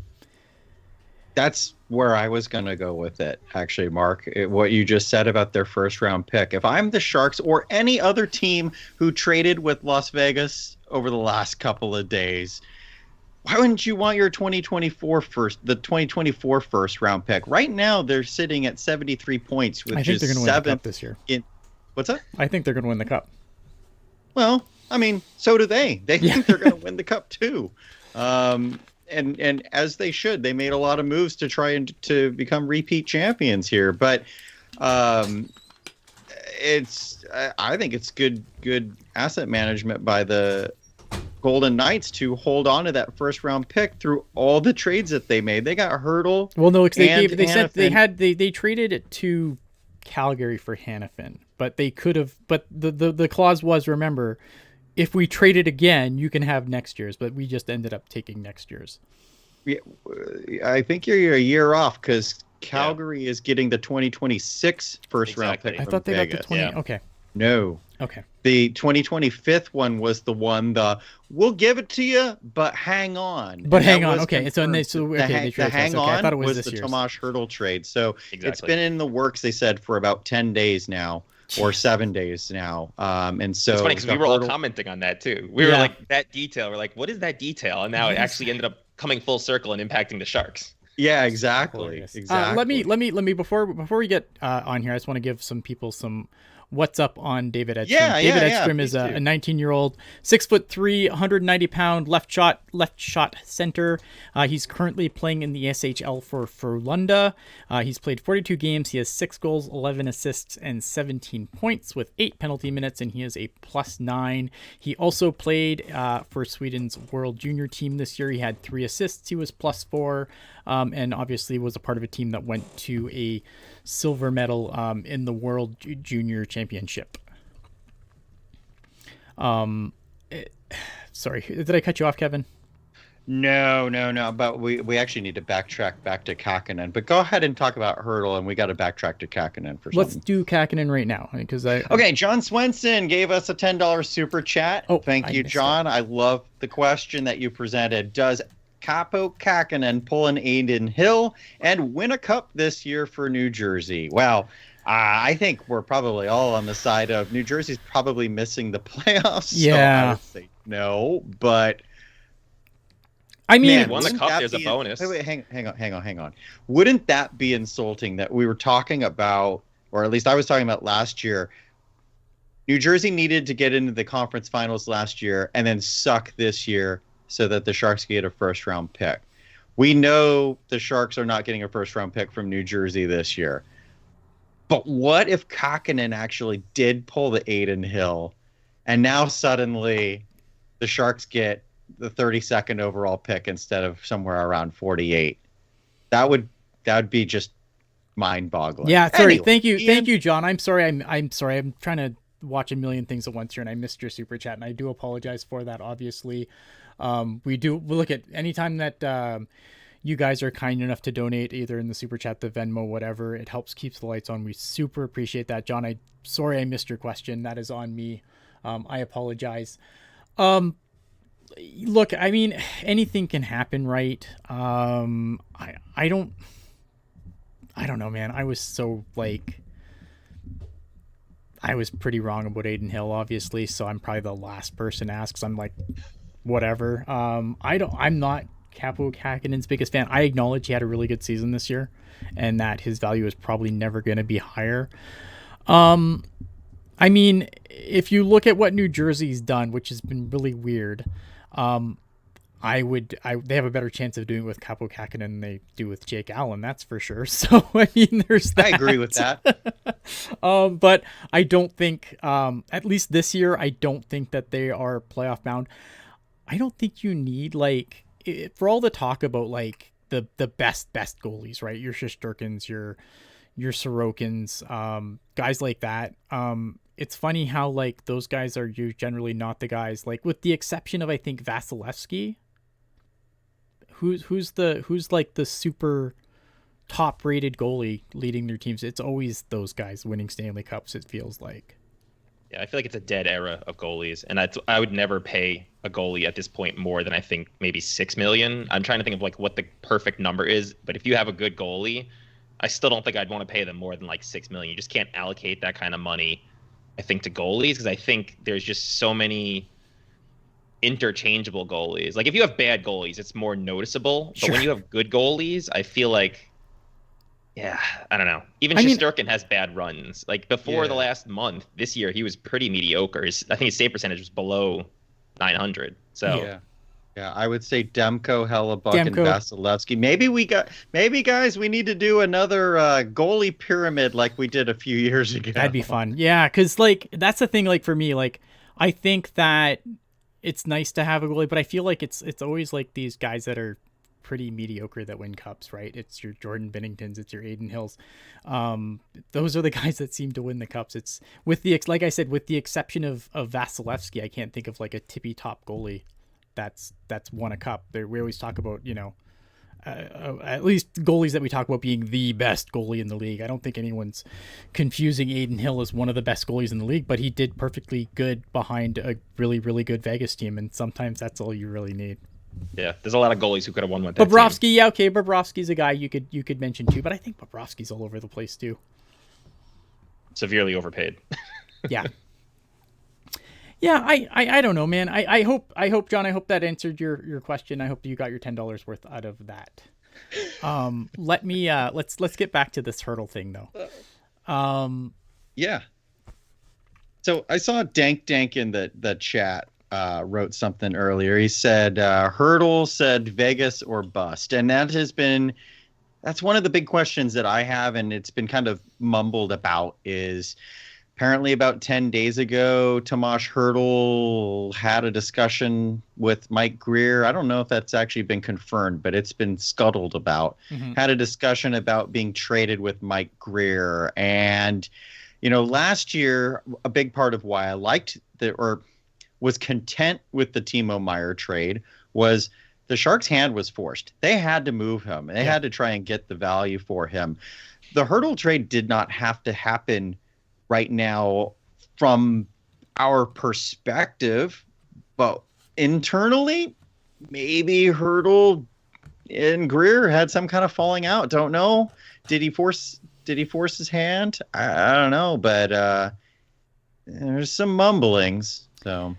That's where I was going to go with it, actually, Mark. What you just said about their first round pick. If I'm the Sharks or any other team who traded with Las Vegas over the last couple of days, why wouldn't you want your 2024 first round pick? Right now, they're sitting at 73 points, which I think is they're going to win the cup this year. What's that? I think they're going to win the cup. Well, I mean, so do they. They think they're going to win the cup too. And as they should. They made a lot of moves to try and to become repeat champions here. But I think it's good asset management by the Golden Knights to hold on to that first round pick through all the trades that they made. They got Hertl. Well, no, because they traded it to Calgary for Hanifin, but they could have. But the clause was, remember, if we trade it again, you can have next year's. But we just ended up taking next year's. Yeah, I think you're a year off because Calgary is getting the 2026 first round pick. I thought they Vegas. got the 20. Yeah. Okay. No. Okay. The 2025th one was the one. We'll give it to you, but hang on. But hang on. Okay. The hang on I thought it was the year's. Tomas Hertl trade. So It's been in the works. They said for about 10 days now. Or 7 days now. And so it's funny because we were all commenting on that too. We were like, that detail. We're like, what is that detail? And now it actually ended up coming full circle and impacting the Sharks. Yeah, exactly. Let me before we get on here, I just want to give some people some what's up on David Edstrom. David Edstrom is a 19-year-old, 6'3", 190-pound left shot center. He's currently playing in the SHL for Lunda. He's played 42 games. He has 6 goals, 11 assists, and 17 points with 8 penalty minutes, and he is a +9. He also played for Sweden's World Junior team this year. He had 3 assists. He was +4, and obviously was a part of a team that went to a silver medal in the World Junior Championship. Sorry, did I cut you off, Kevin? No. But we actually need to backtrack back to Kakkonen. But go ahead and talk about Hertl, and we got to backtrack to Kakkonen for something. Let's do Kakkonen right now, because Okay, John Swenson gave us a $10 super chat. Oh, thank you, John. I love the question that you presented. Does Kaapo Kakkonen pull an Adin Hill and win a cup this year for New Jersey? Well, I think we're probably all on the side of New Jersey's probably missing the playoffs. Yeah. So I would say no, but I mean, won the cup, there's a bonus. Wait, hang on. Wouldn't that be insulting that we were talking about, or at least I was talking about last year, New Jersey needed to get into the conference finals last year and then suck this year so that the Sharks get a first-round pick. We know the Sharks are not getting a first-round pick from New Jersey this year. But what if Kakkonen actually did pull the Adin Hill, and now suddenly the Sharks get the 32nd overall pick instead of somewhere around 48? That would be just mind-boggling. Yeah, sorry. Anyway, thank you, John. I'm sorry. I'm sorry. I'm trying to watch a million things at once here, and I missed your super chat, and I do apologize for that. Obviously, we look at anytime that you guys are kind enough to donate, either in the super chat, the Venmo, whatever. It helps keeps the lights on. We super appreciate that, John. Sorry I missed your question. That is on me. I apologize. Look, I mean, anything can happen, right? I don't know, man. I was pretty wrong about Adin Hill, obviously, so I'm probably the last person to ask, because I'm like, whatever. I'm not Kaapo Kakkonen's biggest fan. I acknowledge he had a really good season this year, and that his value is probably never going to be higher. I mean, if you look at what New Jersey's done, which has been really weird, they have a better chance of doing it with Kaapo Kakkonen than they do with Jake Allen, that's for sure. So I mean, there's that. I agree with that. But I don't think, at least this year, I don't think that they are playoff bound. I don't think you need, like, for all the talk about, like, the best goalies, right? Your Shesterkins, your Sorokins, guys like that. It's funny how like those guys are generally not the guys, like with the exception of I think Vasilevsky. Who's like the super top rated goalie leading their teams? It's always those guys winning Stanley Cups, it feels like. Yeah, I feel like it's a dead era of goalies, and I would never pay a goalie at this point more than I think maybe $6 million. I'm trying to think of like what the perfect number is, but if you have a good goalie, I still don't think I'd want to pay them more than like $6 million. You just can't allocate that kind of money, I think, to goalies, because I think there's just so many interchangeable goalies. Like if you have bad goalies, it's more noticeable, but when you have good goalies, I feel like, yeah, I don't know. Even Shesterkin has bad runs. Like before the last month, this year, he was pretty mediocre. I think his save percentage was below 900. So yeah, I would say Demko, Hellebuck, and Vasilevsky. Maybe guys, we need to do another goalie pyramid like we did a few years ago. That'd be fun. Yeah, because like that's the thing. Like for me, like I think that it's nice to have a goalie, but I feel like it's always like these guys that are pretty mediocre that win cups, right? It's your Jordan Binningtons, it's your Aiden Hills. Those are the guys that seem to win the cups. It's with like I said, with the exception of Vasilevsky, I can't think of like a tippy top goalie that's won a cup. We always talk about, at least goalies that we talk about being the best goalie in the league. I don't think anyone's confusing Aiden Hill as one of the best goalies in the league, but he did perfectly good behind a really, really good Vegas team, and sometimes that's all you really need. Yeah, there's a lot of goalies who could have won with that Bobrovsky, team. yeah, okay, Bobrovsky's a guy you could mention too, but I think Bobrovsky's all over the place too. Severely overpaid. Yeah. Yeah, I don't know, man. I hope John, I hope that answered your question. I hope you got your $10 worth out of that. Let me let's get back to this Hertl thing though. Yeah. So I saw Dank in the chat wrote something earlier. He said Hertl said Vegas or bust, and that's one of the big questions that I have, and it's been kind of mumbled about. Is apparently about 10 days ago, Tomas Hertl had a discussion with Mike Grier. I don't know if that's actually been confirmed, but it's been scuttled about. Mm-hmm. Had a discussion about being traded with Mike Grier. And, last year, a big part of why I liked was content with the Timo Meier trade was the Sharks' hand was forced. They had to move him. They had to try and get the value for him. The Hertl trade did not have to happen right now from our perspective, but internally, maybe Hertl and Grier had some kind of falling out. Don't know. Did he force his hand? I don't know, but there's some mumblings. So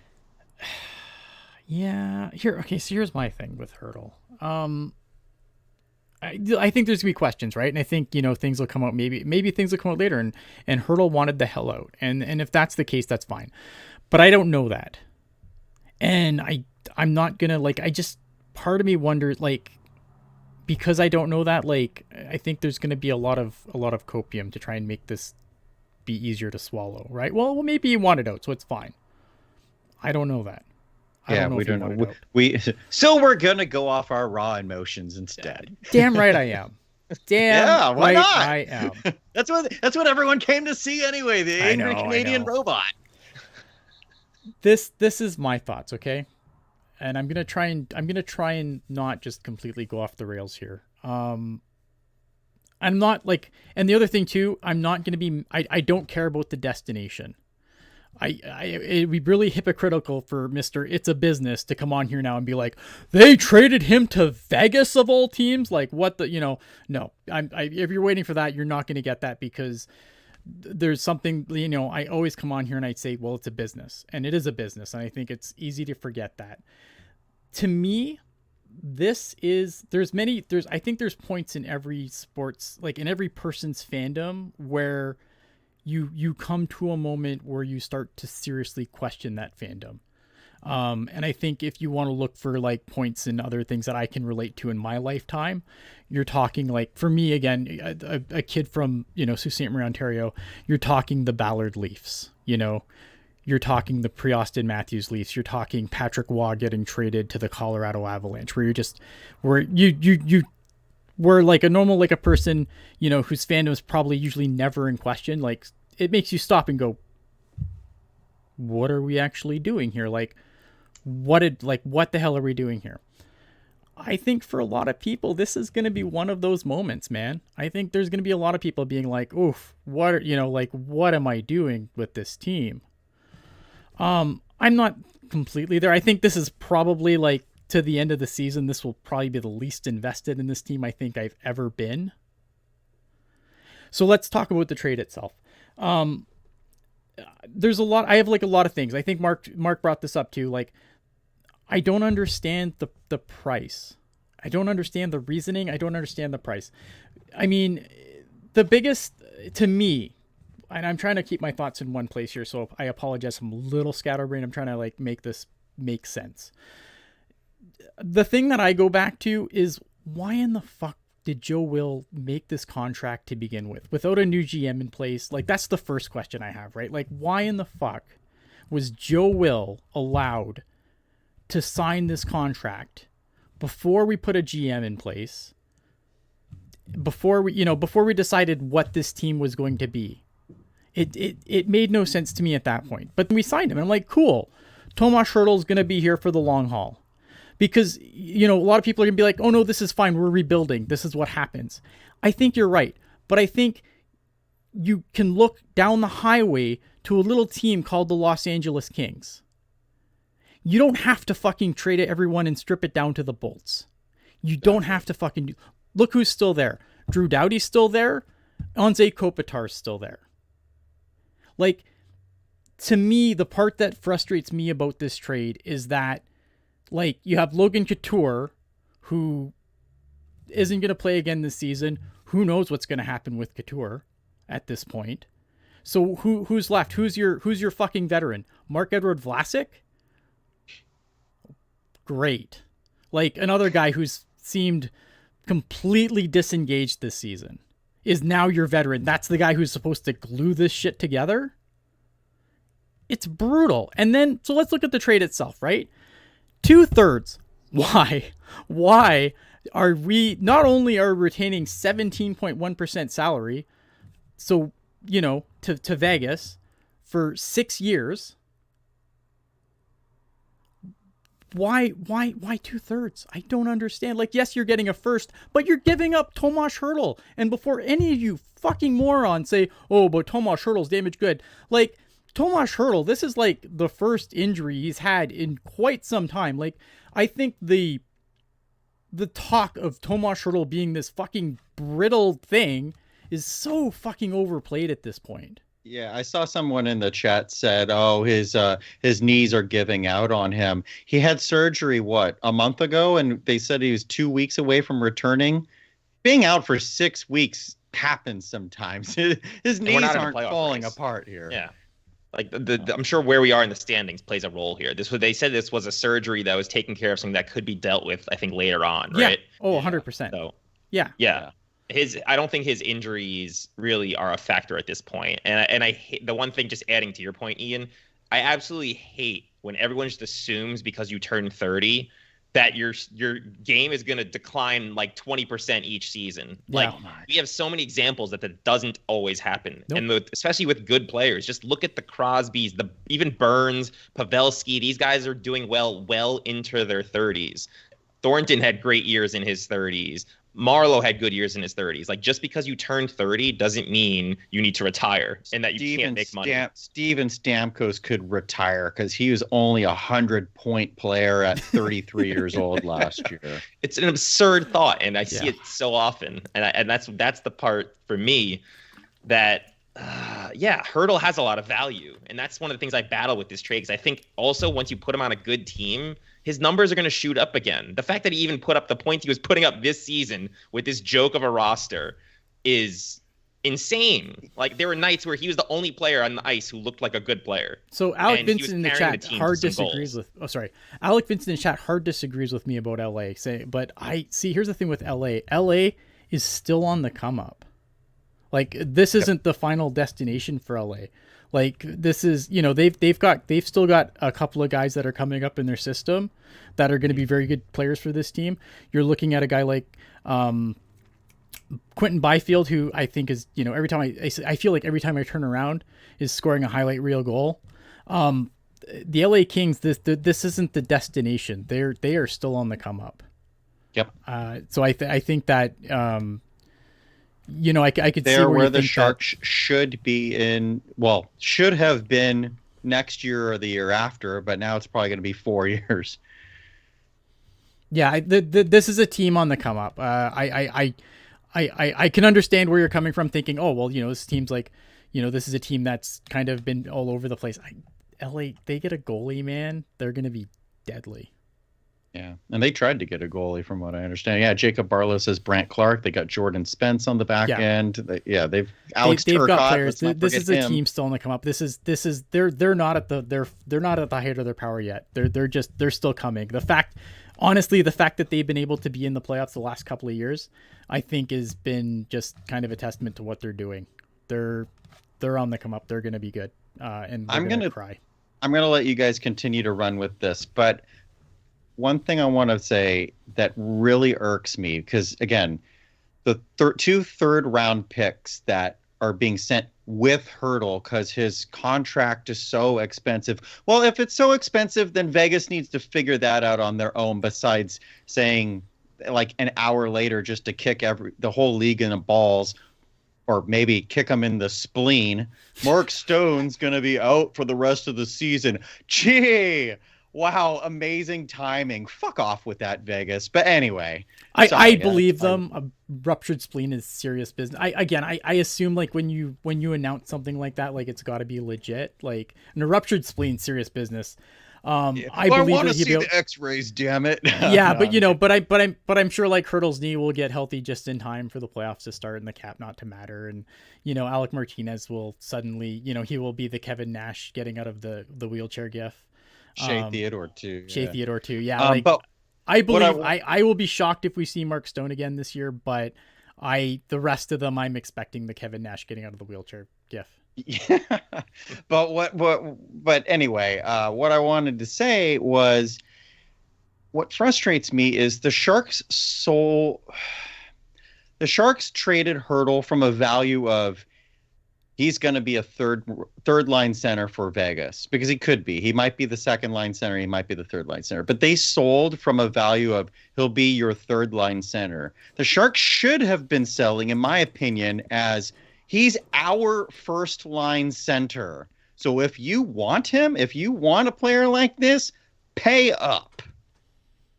yeah, so here's my thing with Hertl. I think there's gonna be questions, right? And I think things will come out. Maybe things will come out later. And Hertl wanted the hell out, and if that's the case, that's fine. But I don't know that, and I'm not gonna part of me wonders because I don't know that. I think there's gonna be a lot of copium to try and make this be easier to swallow, right? Well, maybe he wanted out, so it's fine. I don't know that. We don't know. So we're gonna go off our raw emotions instead. Damn right I am. Damn why right not? I am. That's what everyone came to see anyway. The angry Canadian robot. This is my thoughts, okay? And I'm gonna try and not just completely go off the rails here. I'm not and the other thing too, I'm not gonna be. I don't care about the destination. It'd be really hypocritical for Mr. It's a Business to come on here now and be like, they traded him to Vegas of all teams. Like what no. If you're waiting for that, you're not going to get that because there's something, I always come on here and I'd say, well, it's a business, and it is a business. And I think it's easy to forget that. To me, I think there's points in every sports, in every person's fandom where you come to a moment where you start to seriously question that fandom. And I think if you want to look for points and other things that I can relate to in my lifetime, you're talking for me, again, a kid from, Sault Ste. Marie, Ontario, you're talking the Ballard Leafs, you're talking the Pre-Austin Matthews Leafs, you're talking Patrick Waugh getting traded to the Colorado Avalanche, where you where like a normal, like a person, you know, whose fandom is probably usually never in question, like it makes you stop and go, what are we actually doing here? Like, what the hell are we doing here? I think for a lot of people, this is going to be one of those moments, man. I think there's going to be a lot of people being like, oof, what am I doing with this team? I'm not completely there. I think this is probably like to the end of the season, this will probably be the least invested in this team I think I've ever been. So let's talk about the trade itself. There's a lot. I have like a lot of things. I think Mark brought this up too. Like, I don't understand the price. I don't understand the reasoning. I don't understand the price. I mean, the biggest to me, and I'm trying to keep my thoughts in one place here, so I apologize. I'm a little scatterbrained. I'm trying to like make this make sense. The thing that I go back to is, why in the fuck did Joe Will make this contract to begin with without a new GM in place? Like, that's the first question I have, right? Like, why in the fuck was Joe Will allowed to sign this contract before we put a GM in place, before we decided what this team was going to be? It made no sense to me at that point. But we signed him, and I'm like, cool, Tomas Hertl is going to be here for the long haul. Because, you know, a lot of people are going to be like, oh no, this is fine, we're rebuilding, this is what happens. I think you're right, but I think you can look down the highway to a little team called the Los Angeles Kings. You don't have to fucking trade everyone and strip it down to the bolts. You don't have to fucking do... Look who's still there. Drew Doughty's still there. Anze Kopitar's still there. Like, to me, the part that frustrates me about this trade is that, like, you have Logan Couture, who isn't going to play again this season. Who knows what's going to happen with Couture at this point? So who's left? Who's your fucking veteran? Marc-Edouard Vlasic? Great. Like, another guy who's seemed completely disengaged this season is now your veteran. That's the guy who's supposed to glue this shit together. It's brutal. And then, so let's look at the trade itself, right? 2/3. Why are we not only are retaining 17.1% salary, so, you know, to Vegas for 6 years? Why 2/3? I don't understand. Like, yes, you're getting a first, but you're giving up Tomas Hertl. And before any of you fucking morons say, oh, but Tomas Hertl's damaged good, like, Tomas Hertl, this is like the first injury he's had in quite some time. Like, I think the talk of Tomas Hertl being this fucking brittle thing is so fucking overplayed at this point. Yeah, I saw someone in the chat said, oh, his knees are giving out on him. He had surgery, a month ago? And they said he was 2 weeks away from returning. Being out for 6 weeks happens sometimes. His knees aren't falling apart here. Yeah. Like I'm sure where we are in the standings plays a role here. They said this was a surgery that was taking care of something that could be dealt with, I think, later on, right? Yeah. Oh, 100%. So, yeah. I don't think his injuries really are a factor at this point. And I hate the one thing, just adding to your point, Ian, I absolutely hate when everyone just assumes because you turn 30 that your game is going to decline like 20% each season. Like, we have so many examples that doesn't always happen. Nope. And especially with good players, just look at the Crosbys, even Burns, Pavelski. These guys are doing well into their 30s. Thornton had great years in his 30s. Marlowe had good years in his 30s. Like, just because you turn 30 doesn't mean you need to retire and that you can't make money. Steven Stamkos could retire because he was only 100-point player at 33 years old last year. It's an absurd thought, and I see it so often. And that's the part for me that, Hertl has a lot of value. And that's one of the things I battle with this trade, because I think also once you put him on a good team, his numbers are going to shoot up again. The fact that he even put up the points he was putting up this season with this joke of a roster is insane. Like, there were nights where he was the only player on the ice who looked like a good player. So Alec Vincent in the chat hard disagrees with. Oh, sorry, Alec Vincent in the chat hard disagrees with me about LA. But I see. Here's the thing with LA. LA is still on the come up. Like, this isn't the final destination for LA. Like, this is, you know, they've still got a couple of guys that are coming up in their system that are going to be very good players for this team. You're looking at a guy like Quentin Byfield, who I think is, every time I feel like every time I turn around is scoring a highlight reel goal. The LA Kings, this isn't the destination. They are still on the come up. Yep. So I think that, I could see where the Sharks should be should have been next year or the year after, but now it's probably going to be 4 years. Yeah, this is a team on the come up. I can understand where you're coming from, thinking, oh well, this team's like, this is a team that's kind of been all over the place. LA, they get a goalie, man, they're going to be deadly. Yeah, and they tried to get a goalie, from what I understand. Yeah, Jacob Barlow says Brant Clark. They got Jordan Spence on the back end. They've Alex they've Turcotte, got players. This is a team still on the come up. This is they're not at the height of their power yet. They're still coming. The fact that they've been able to be in the playoffs the last couple of years, I think, has been just kind of a testament to what they're doing. They're on the come up. They're going to be good. And I'm going to cry. I'm going to let you guys continue to run with this, but one thing I want to say that really irks me, because again, the two third-round picks that are being sent with Hertl because his contract is so expensive. Well, if it's so expensive, then Vegas needs to figure that out on their own, besides saying like an hour later just to kick the whole league in the balls, or maybe kick them in the spleen. Mark Stone's going to be out for the rest of the season. Gee, wow, amazing timing. Fuck off with that, Vegas. But anyway, I believe them. A ruptured spleen is serious business. I assume like when you announce something like that, like it's got to be legit. Like a ruptured spleen, serious business. I want to see the X-rays. Damn it. Yeah, no, but I'm sure like Hertl's knee will get healthy just in time for the playoffs to start and the cap not to matter. And Alec Martinez will suddenly, he will be the Kevin Nash getting out of the wheelchair gif. Shea Theodore too. Yeah. But I believe I will be shocked if we see Mark Stone again this year, but the rest of them, I'm expecting the Kevin Nash getting out of the wheelchair gif. Yeah. But anyway, what I wanted to say was, what frustrates me is the Sharks traded Hertl from a value of, he's going to be a third line center for Vegas, because he could be. He might be the second line center. He might be the third line center. But they sold from a value of, he'll be your third line center. The Sharks should have been selling, in my opinion, as, he's our first line center. So if you want him, if you want a player like this, pay up.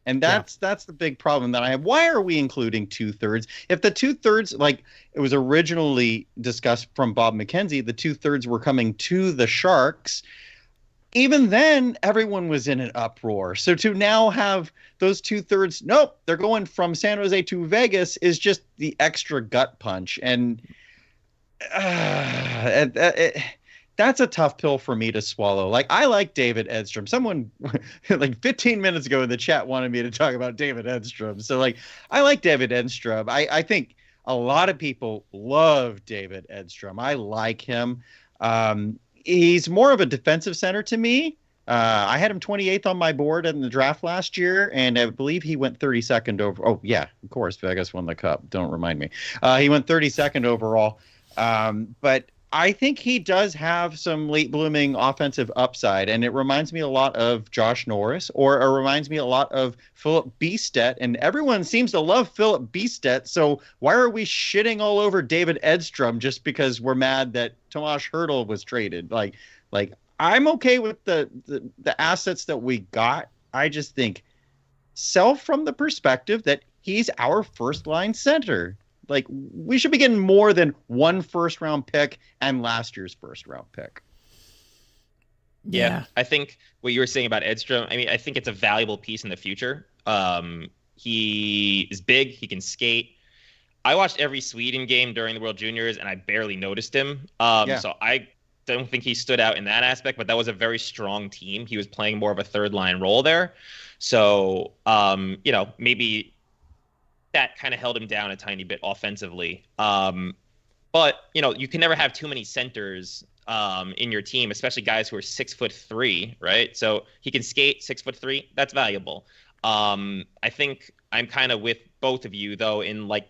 And that's the big problem that I have. Why are we including 2/3? If the 2/3, like it was originally discussed from Bob McKenzie, the 2/3 were coming to the Sharks, even then everyone was in an uproar. So to now have those 2/3, nope, they're going from San Jose to Vegas, is just the extra gut punch. And that's a tough pill for me to swallow. Like, I like David Edstrom. Someone like 15 minutes ago in the chat wanted me to talk about David Edstrom. So like, I like David Edstrom. I think a lot of people love David Edstrom. I like him. He's more of a defensive center to me. I had him 28th on my board in the draft last year, and I believe he went 32nd over. Oh yeah, of course, Vegas won the cup. Don't remind me. He went 32nd overall. But I think he does have some late blooming offensive upside, and it reminds me a lot of Josh Norris, or it reminds me a lot of Philip Beestet, and everyone seems to love Philip Beestet. So why are we shitting all over David Edstrom just because we're mad that Tomas Hertl was traded? Like I'm okay with the assets that we got. I just think sell from the perspective that he's our first line center. Like, we should be getting more than one first-round pick and last year's first-round pick. Yeah, I think what you were saying about Edstrom, I mean, I think it's a valuable piece in the future. He is big. He can skate. I watched every Sweden game during the World Juniors, and I barely noticed him. So I don't think he stood out in that aspect, but that was a very strong team. He was playing more of a third-line role there. So, maybe that kind of held him down a tiny bit offensively. But, you can never have too many centers in your team, especially guys who are 6'3", right? So he can skate 6'3". That's valuable. I think I'm kind of with both of you, though, in like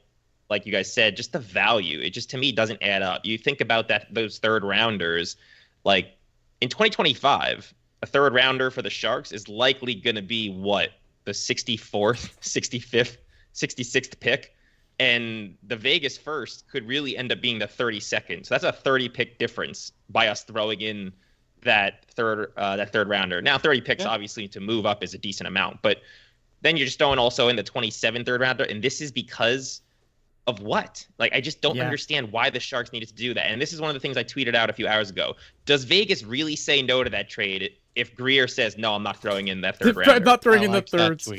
like you guys said, just the value, it just to me doesn't add up. You think about those third rounders, like in 2025, a third rounder for the Sharks is likely going to be what, the 64th, 65th, 66th pick. And the Vegas first could really end up being the 32nd. So that's a 30 pick difference by us throwing in that third rounder. Now 30 picks obviously to move up is a decent amount, but then you're just throwing also in the 27th third rounder, and this is because of what? Like, I just don't understand why the Sharks needed to do that. And this is one of the things I tweeted out a few hours ago. Does Vegas really say no to that trade if Greer says, no, I'm not throwing in that third rounder? I'm not throwing in the thirds.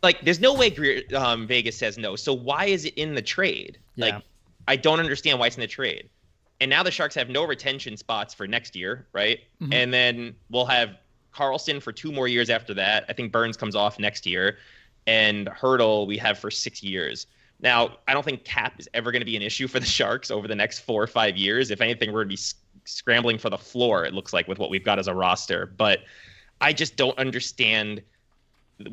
Like, there's no way Vegas says no. So why is it in the trade? Yeah. Like, I don't understand why it's in the trade. And now the Sharks have no retention spots for next year, right? Mm-hmm. And then we'll have Karlsson for 2 more years after that. I think Burns comes off next year. And Hertl we have for 6 years. Now, I don't think cap is ever going to be an issue for the Sharks over the next 4 or 5 years. If anything, we're going to be scrambling for the floor, it looks like, with what we've got as a roster. But I just don't understand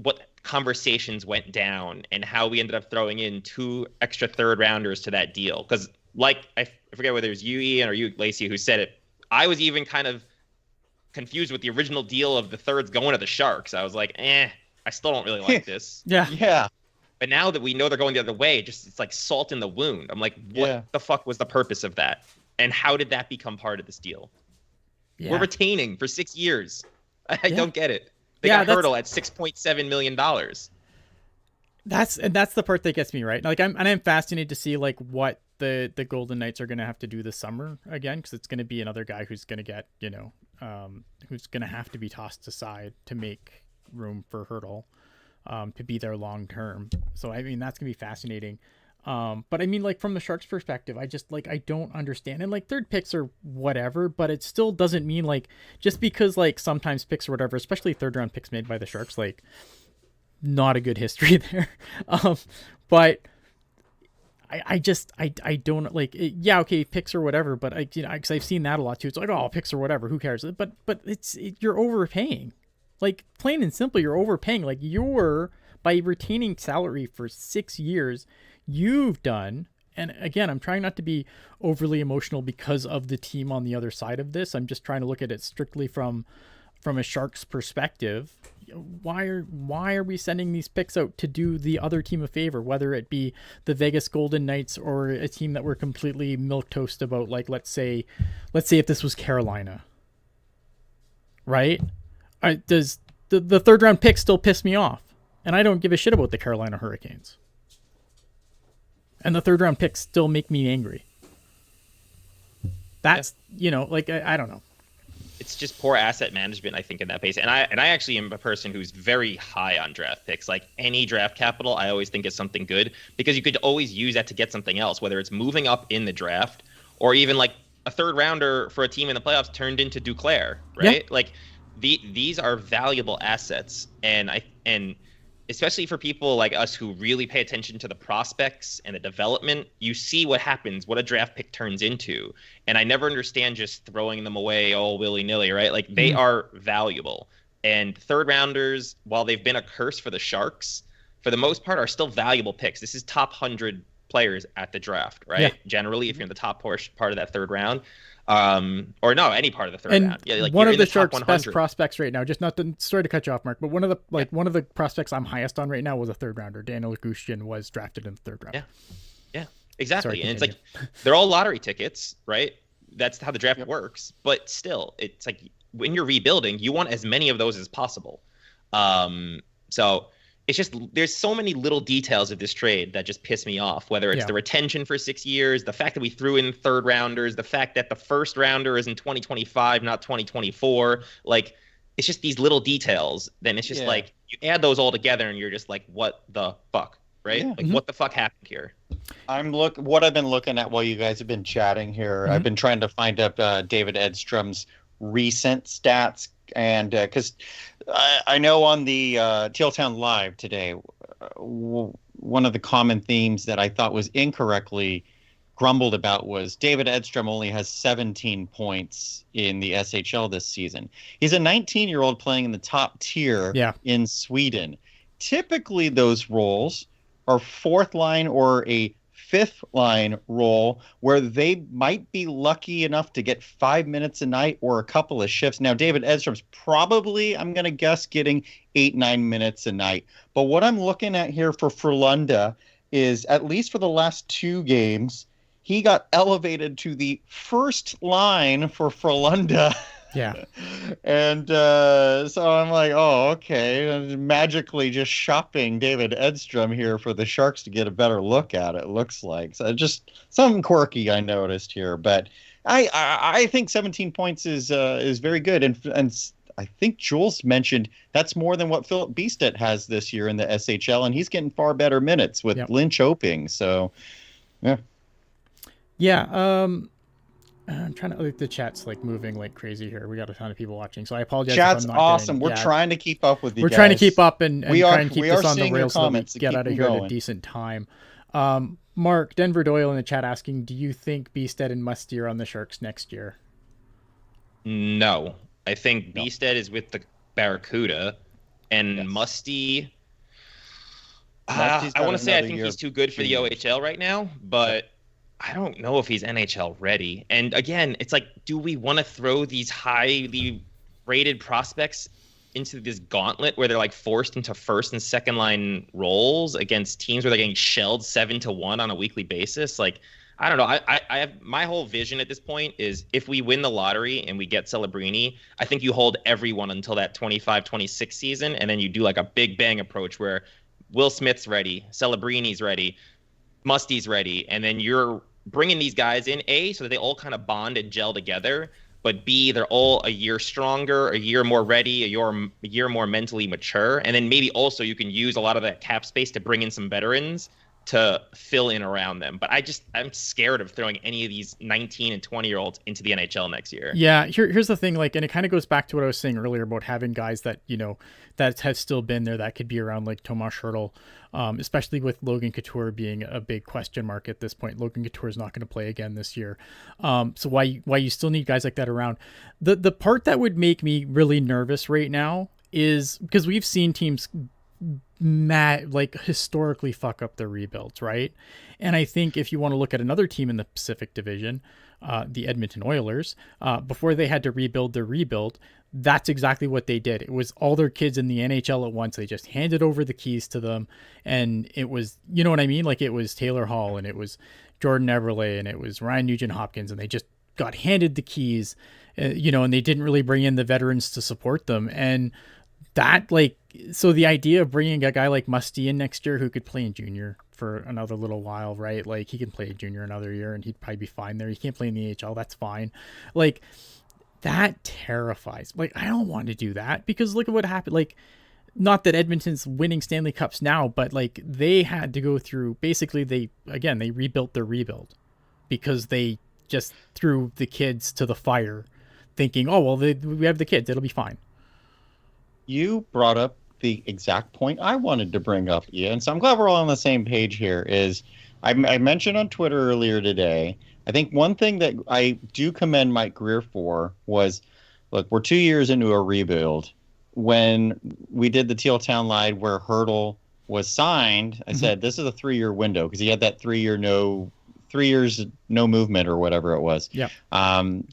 what conversations went down and how we ended up throwing in 2 extra third rounders to that deal. Because, like, I forget whether it was you, Ian, or you, Lacey, who said it. I was even kind of confused with the original deal of the thirds going to the Sharks. I was like, I still don't really like this. Yeah. But now that we know they're going the other way, it's like salt in the wound. I'm like, what the fuck was the purpose of that? And how did that become part of this deal? Yeah. We're retaining for 6 years. I don't get it. They got Hertl at $6.7 million. That's the part that gets me, right? Like, I'm fascinated to see like what the Golden Knights are going to have to do this summer again, because it's going to be another guy who's going to get, who's going to have to be tossed aside to make room for Hertl to be there long term. So I mean, that's gonna be fascinating. But I mean, like, from the Sharks perspective, I just, like, I don't understand. And like, third picks are whatever, but it still doesn't mean, like, just because like sometimes picks or whatever, especially third round picks made by the Sharks, like, not a good history there. But I don't like it. Yeah, okay, picks or whatever, but because I've seen that a lot too. It's like, oh, picks or whatever, who cares? But you're overpaying. Like, plain and simple, you're overpaying. Like, by retaining salary for 6 years, you've done, and again, I'm trying not to be overly emotional because of the team on the other side of this. I'm just trying to look at it strictly from a Sharks perspective. Why are we sending these picks out to do the other team a favor, whether it be the Vegas Golden Knights or a team that we're completely milquetoast about? Like, let's say if this was Carolina, right? Does the third round pick still piss me off? And I don't give a shit about the Carolina Hurricanes. And the third round picks still make me angry. That's, like, I don't know. It's just poor asset management, I think, in that case. And I actually am a person who's very high on draft picks. Like, any draft capital, I always think is something good, because you could always use that to get something else, whether it's moving up in the draft or even like a third rounder for a team in the playoffs turned into Duclair, right? Yeah. Like, these are valuable assets, and especially for people like us who really pay attention to the prospects and the development, you see what happens, what a draft pick turns into. And I never understand just throwing them away all willy-nilly, right? Like, they are valuable. And third rounders, while they've been a curse for the Sharks, for the most part are still valuable picks. This is top 100 players at the draft, right? Yeah. Generally, if you're in the top part of that third round. Or no, any part of the third round. Yeah, like, one of the Sharks' best prospects right now, just not to, sorry to cut you off, Mark, but one of the prospects I'm highest on right now was a third rounder. Daniel Gushchin was drafted in the third round. Yeah, exactly. Sorry, and it's like, they're all lottery tickets, right? That's how the draft works. But still, it's like, when you're rebuilding, you want as many of those as possible. So it's just, there's so many little details of this trade that just piss me off, whether it's the retention for 6 years, the fact that we threw in third rounders, the fact that the first rounder is in 2025, not 2024. Like, it's just these little details. Then it's just like, you add those all together and you're just like, what the fuck, right? Yeah. Like, what the fuck happened here? What I've been looking at while you guys have been chatting here, I've been trying to find up David Edstrom's recent stats. And because I know on the Teal Town Live today, one of the common themes that I thought was incorrectly grumbled about was David Edstrom only has 17 points in the SHL this season. He's a 19-year-old playing in the top tier in Sweden. Typically, those roles are fourth line or a fifth line role where they might be lucky enough to get 5 minutes a night or a couple of shifts. Now, David Edstrom's probably, I'm going to guess, getting 8-9 minutes a night. But what I'm looking at here for Frölunda is, at least for the last 2 games, he got elevated to the first line for Frölunda. Yeah. And so I'm like, oh, okay. Magically just shopping David Edstrom here for the Sharks to get a better look at it, looks like. So just something quirky I noticed here. But I think 17 points is very good. And I think Jules mentioned that's more than what Philip Beestet has this year in the SHL. And he's getting far better minutes with Lynch Oping. So, yeah. Yeah. I'm trying to, the chat's like moving like crazy here. We got a ton of people watching, so I apologize. Chat's if I'm not awesome. We're trying to keep up with you guys. We're trying to keep up and we trying to keep are this on the seeing your rails so that we comments to get keep out of them here at going. a decent time. Mark, Denver Doyle in the chat asking, do you think Beested and Musty are on the Sharks next year? No. I think Beested is with the Barracuda, and Musty... I want to say I think he's too good for the OHL right now, but... I don't know if he's NHL ready. And again, it's like, do we want to throw these highly rated prospects into this gauntlet where they're like forced into first and second line roles against teams where they're getting shelled 7-1 on a weekly basis? Like, I don't know. I have my whole vision at this point is if we win the lottery and we get Celebrini, I think you hold everyone until that 25-26 season. And then you do like a big bang approach where Will Smith's ready, Celebrini's ready, Musty's ready. And then you're bringing these guys in, A, so that they all kind of bond and gel together, but B, they're all a year stronger, a year more ready, a year more mentally mature. And then maybe also you can use a lot of that cap space to bring in some veterans to fill in around them. But I'm scared of throwing any of these 19 and 20-year-olds into the NHL next year. Yeah, here's the thing, like, and it kind of goes back to what I was saying earlier about having guys that, you know, that have still been there that could be around, like Tomas Hertl, especially with Logan Couture being a big question mark at this point. Logan Couture is not going to play again this year. So why you still need guys like that around. The part that would make me really nervous right now is because we've seen teams like historically fuck up their rebuilds, right? And I think if you want to look at another team in the Pacific Division, the Edmonton Oilers, before they had to rebuild their rebuild, that's exactly what they did. It was all their kids in the NHL at once. They just handed over the keys to them, and it was, you know what I mean? Like, it was Taylor Hall, and it was Jordan Eberle, and it was Ryan Nugent-Hopkins, and they just got handed the keys, you know, and they didn't really bring in the veterans to support them. And that, like, so the idea of bringing a guy like Musty in next year who could play in junior for another little while, right? Like, he can play junior another year and he'd probably be fine there. He can't play in the AHL. That's fine. Like, that terrifies. Like, I don't want to do that because look at what happened. Like, not that Edmonton's winning Stanley Cups now, but like they had to go through, basically they rebuilt their rebuild because they just threw the kids to the fire thinking, oh, well, we have the kids. It'll be fine. You brought up the exact point I wanted to bring up, Ian. So I'm glad we're all on the same page here. Is I mentioned on Twitter earlier today, I think one thing that I do commend Mike Greer for was, look, we're 2 years into a rebuild. When we did the Teal Town Live where Hertl was signed, I said, this is a 3-year window because he had that 3 years no movement or whatever it was. Yeah.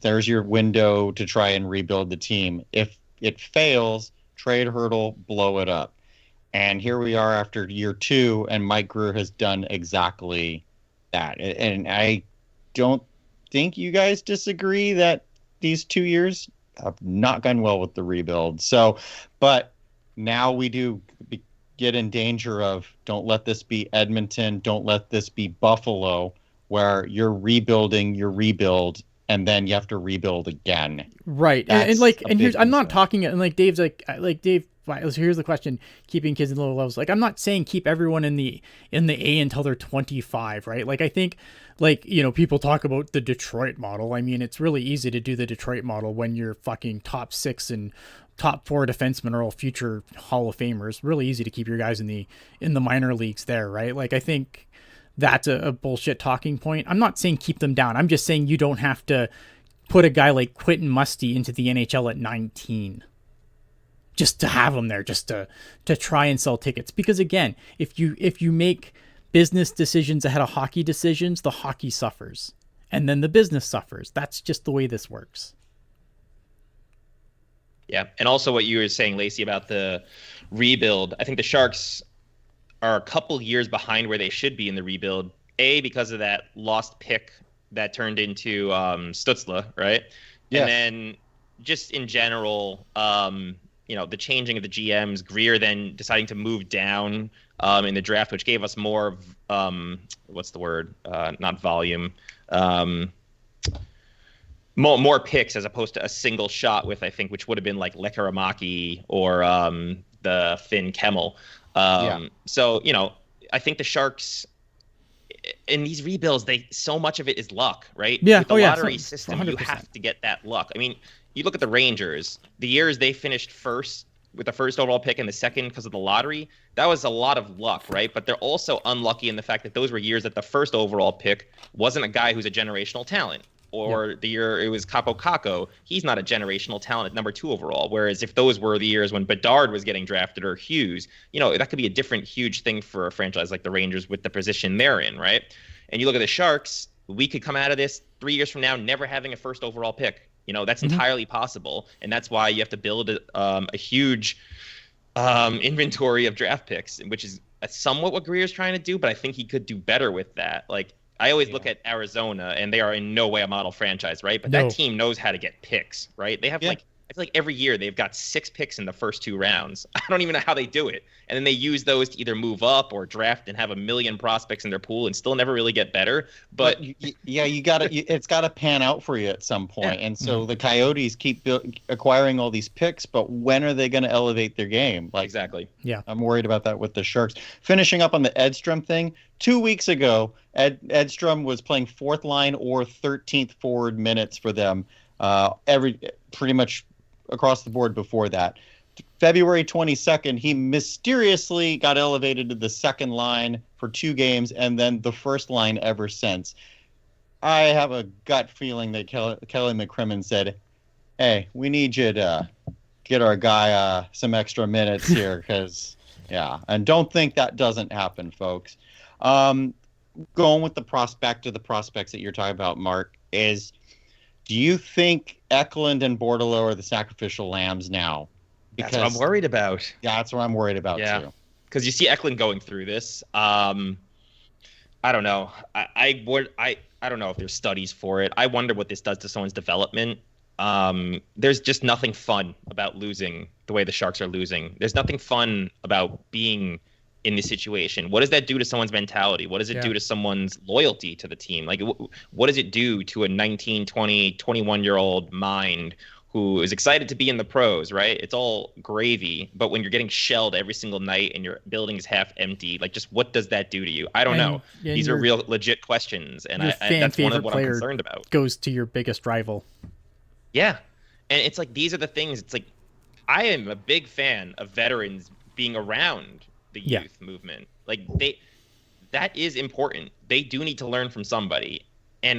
There's your window to try and rebuild the team. If it fails, trade Hertl, blow it up. And here we are after year 2, and Mike Greer has done exactly that. And I don't think you guys disagree that these 2 years have not gone well with the rebuild. So, but now we do get in danger of, don't let this be Edmonton, don't let this be Buffalo, where you're rebuilding your rebuild and then you have to rebuild again. Right. And like, and here's, I'm not talking, and like Dave's like Dave, so here's the question, keeping kids in lower levels. Like, I'm not saying keep everyone in the A until they're 25, right? Like, I think, like, you know, people talk about the Detroit model. I mean, it's really easy to do the Detroit model when your fucking top 6 and top 4 defensemen are all future Hall of Famers. Really easy to keep your guys in the minor leagues there, right? Like, I think that's a bullshit talking point. I'm not saying keep them down. I'm just saying you don't have to put a guy like Quentin Musty into the NHL at 19 just to have him there, just to try and sell tickets. Because again, if you make business decisions ahead of hockey decisions, the hockey suffers. And then the business suffers. That's just the way this works. Yeah. And also what you were saying, Lacey, about the rebuild. I think the Sharks are a couple years behind where they should be in the rebuild. A, because of that lost pick that turned into Stützle, right? Yes. And then just in general, the changing of the GMs, Greer then deciding to move down in the draft, which gave us more, what's the word? Not volume. More picks as opposed to a single shot with, I think, which would have been like Lekaramaki or the Finn Kemmel. So, I think the Sharks in these rebuilds, so much of it is luck, right? Yeah. With the lottery system, 100%. you have to get that luck. I mean, you look at the Rangers, the years they finished first with the first overall pick and the second because of the lottery, that was a lot of luck, right? But they're also unlucky in the fact that those were years that the first overall pick wasn't a guy who's a generational talent. Or the year it was Capo Caco, he's not a generational talent at number 2 overall. Whereas if those were the years when Bedard was getting drafted or Hughes, that could be a different huge thing for a franchise like the Rangers with the position they're in, right? And you look at the Sharks, we could come out of this 3 years from now never having a first overall pick. That's entirely possible. And that's why you have to build a huge inventory of draft picks, which is somewhat what Greer's trying to do, but I think he could do better with that. Like, I always look at Arizona, and they are in no way a model franchise, right? But that team knows how to get picks, right? They have I feel like every year they've got 6 picks in the first 2 rounds. I don't even know how they do it. And then they use those to either move up or draft and have a million prospects in their pool and still never really get better. But you got to it's got to pan out for you at some point. And so the Coyotes keep acquiring all these picks, but when are they going to elevate their game? Exactly. Yeah. I'm worried about that with the Sharks. Finishing up on the Edstrom thing, 2 weeks ago, Edstrom was playing 4th line or 13th forward minutes for them. Pretty much across the board before that. February 22nd, he mysteriously got elevated to the 2nd line for 2 games and then the 1st line ever since. I have a gut feeling that Kelly McCrimmon said, hey, we need you to get our guy some extra minutes here because, and don't think that doesn't happen, folks. Going with the prospects that you're talking about, Mark, is do you think Eklund and Bordelot are the sacrificial lambs now? Because that's what I'm worried about. Yeah, that's what I'm worried about too. Because you see Eklund going through this. I don't know. I don't know if there's studies for it. I wonder what this does to someone's development. There's just nothing fun about losing the way the Sharks are losing. There's nothing fun about being in this situation. What does that do to someone's mentality? What does it do to someone's loyalty to the team? Like, what does it do to a 19, 20, 21-year-old mind who is excited to be in the pros, right? It's all gravy. But when you're getting shelled every single night and your building is half empty, like, just what does that do to you? I don't know. These are real legit questions. And that's one of what I'm concerned about. Goes to your biggest rival. Yeah. And it's like, these are the things. It's like, I am a big fan of veterans being around the youth movement. Like, that is important. They do need to learn from somebody. And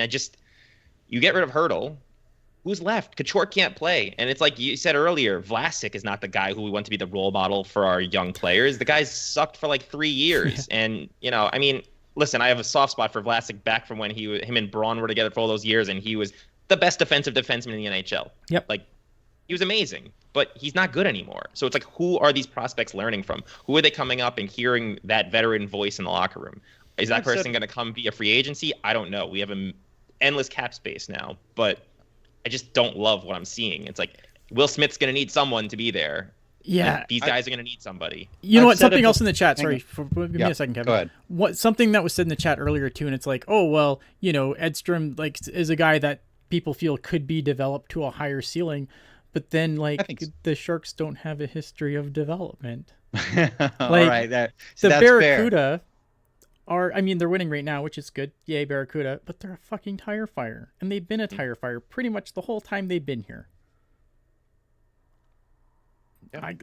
you get rid of Hertl. Who's left? Couture can't play. And it's like you said earlier, Vlasic is not the guy who we want to be the role model for our young players. The guy's sucked for like 3 years. And, I mean, listen, I have a soft spot for Vlasic back from when him and Braun were together for all those years, and he was the best defensive defenseman in the NHL. Yep. Like, he was amazing, but he's not good anymore. So it's like, who are these prospects learning from? Who are they coming up and hearing that veteran voice in the locker room? Is that person going to come via free agency? I don't know. We have an endless cap space now, but I just don't love what I'm seeing. It's like, Will Smith's going to need someone to be there. Yeah. Like, these guys are going to need somebody. You know what? Something else in the chat. Sorry. Give me a second, Kevin. Go ahead. Something that was said in the chat earlier, too, and it's like, oh, well, Edstrom is a guy that people feel could be developed to a higher ceiling. But then, the Sharks don't have a history of development. All right. The Barracuda they're winning right now, which is good. Yay, Barracuda. But they're a fucking tire fire. And they've been a tire fire pretty much the whole time they've been here. Yeah.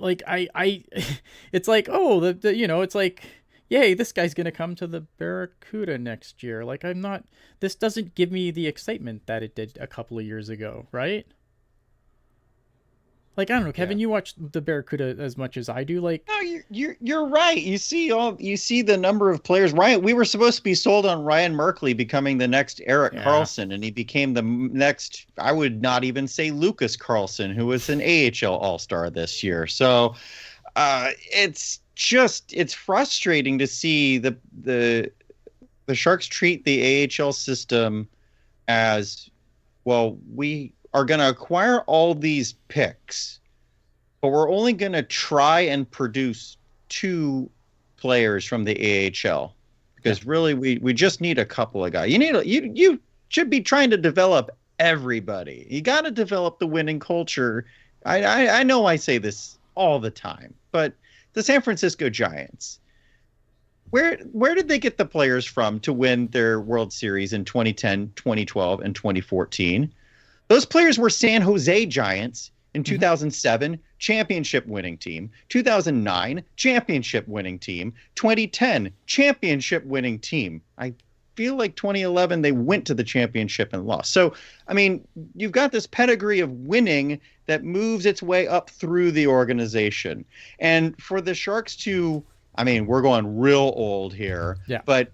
It's like, oh, it's like, yay, this guy's going to come to the Barracuda next year. Like, this doesn't give me the excitement that it did a couple of years ago, right? Like, I don't know, Kevin, you watch the Barracuda as much as I do. Like, No, you're right. You see the number of players. Ryan, we were supposed to be sold on Ryan Merkley becoming the next Erik Karlsson, and he became the next. I would not even say Lucas Karlsson, who was an AHL All-Star this year. So, it's frustrating to see the Sharks treat the AHL system as, well, we are going to acquire all these picks, but we're only going to try and produce 2 players from the AHL because really we just need a couple of guys. You should be trying to develop everybody. You got to develop the winning culture. I know I say this all the time, but the San Francisco Giants, where did they get the players from to win their World Series in 2010, 2012, and 2014? Those players were San Jose Giants in 2007, championship winning team, 2009, championship winning team, 2010, championship winning team. I feel like 2011, they went to the championship and lost. So, I mean, you've got this pedigree of winning that moves its way up through the organization. And for the Sharks to, I mean, we're going real old here, but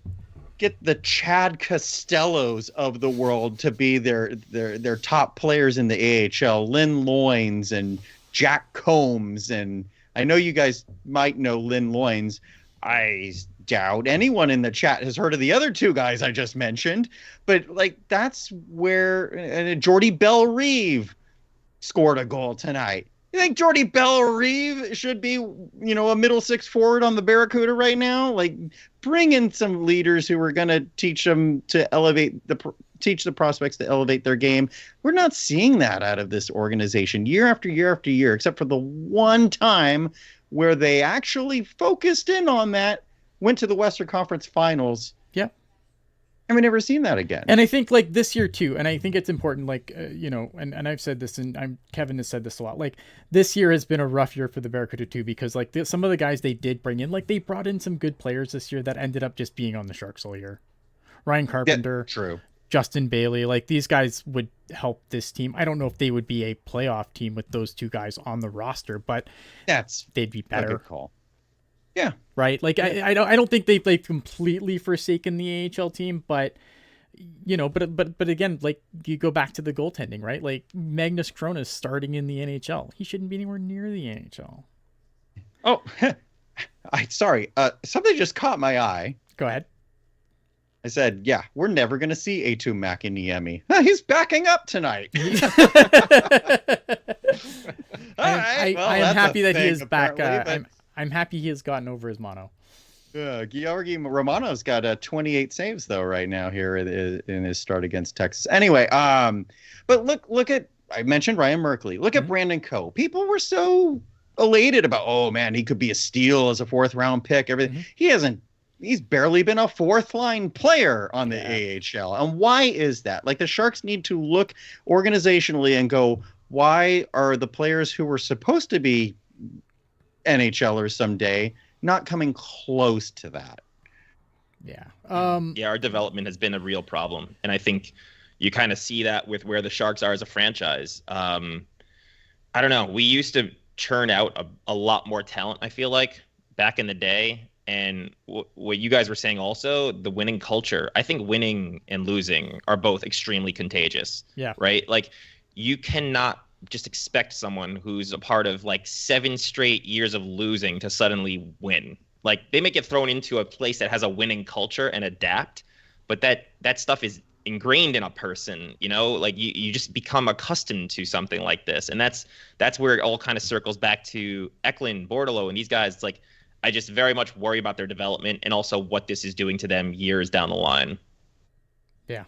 get the Chad Costellos of the world to be their top players in the AHL, Lynn Loynes and Jack Combs. And I know you guys might know Lynn Loynes. I doubt anyone in the chat has heard of the other 2 guys I just mentioned, but like that's where Jordy Bell-Reeve scored a goal tonight. You think Jordy Bell-Reeve should be, a middle 6 forward on the Barracuda right now? Like, bring in some leaders who are going to teach them to teach the prospects to elevate their game. We're not seeing that out of this organization year after year after year, except for the one time where they actually focused in on that, went to the Western Conference Finals. Yeah. And we've never seen that again. And I think like this year too, and I think it's important, like, and I've said this, and Kevin has said this a lot, like this year has been a rough year for the Barracuda too, because like some of the guys they did bring in, like they brought in some good players this year that ended up just being on the Sharks all year. Ryan Carpenter, true. Justin Bailey, like these guys would help this team. I don't know if they would be a playoff team with those 2 guys on the roster, but they'd be better. A good call. Yeah. Right. Like I don't think they've completely forsaken the AHL team, but but again, like you go back to the goaltending, right? Like Magnus Cronus starting in the NHL. He shouldn't be anywhere near the NHL. Oh, sorry. Something just caught my eye. Go ahead. I said, we're never going to see A2 Makiniemi. He's backing up tonight. I am happy that he is back. I'm happy he has gotten over his mono. Georgi Romanov's got 28 saves though right now here in his start against Texas. Anyway, but look at, I mentioned Ryan Merkley. Look at Brandon Coe. People were so elated about, oh man, he could be a steal as a 4th round pick. Everything. He's barely been a 4th line player on the AHL. And why is that? Like the Sharks need to look organizationally and go, why are the players who were supposed to be NHLers someday not coming close to that? Our development has been a real problem, and I think you kind of see that with where the Sharks are as a franchise. I don't know, we used to churn out a lot more talent, I feel like, back in the day, and what you guys were saying also, the winning culture. I think winning and losing are both extremely contagious. Right? Like you cannot just expect someone who's a part of like 7 straight years of losing to suddenly win. Like they may get thrown into a place that has a winning culture and adapt, but that stuff is ingrained in a person, like you just become accustomed to something like this. And that's where it all kind of circles back to Eklund, Bordeleau, and these guys. It's like, I just very much worry about their development and also what this is doing to them years down the line. Yeah.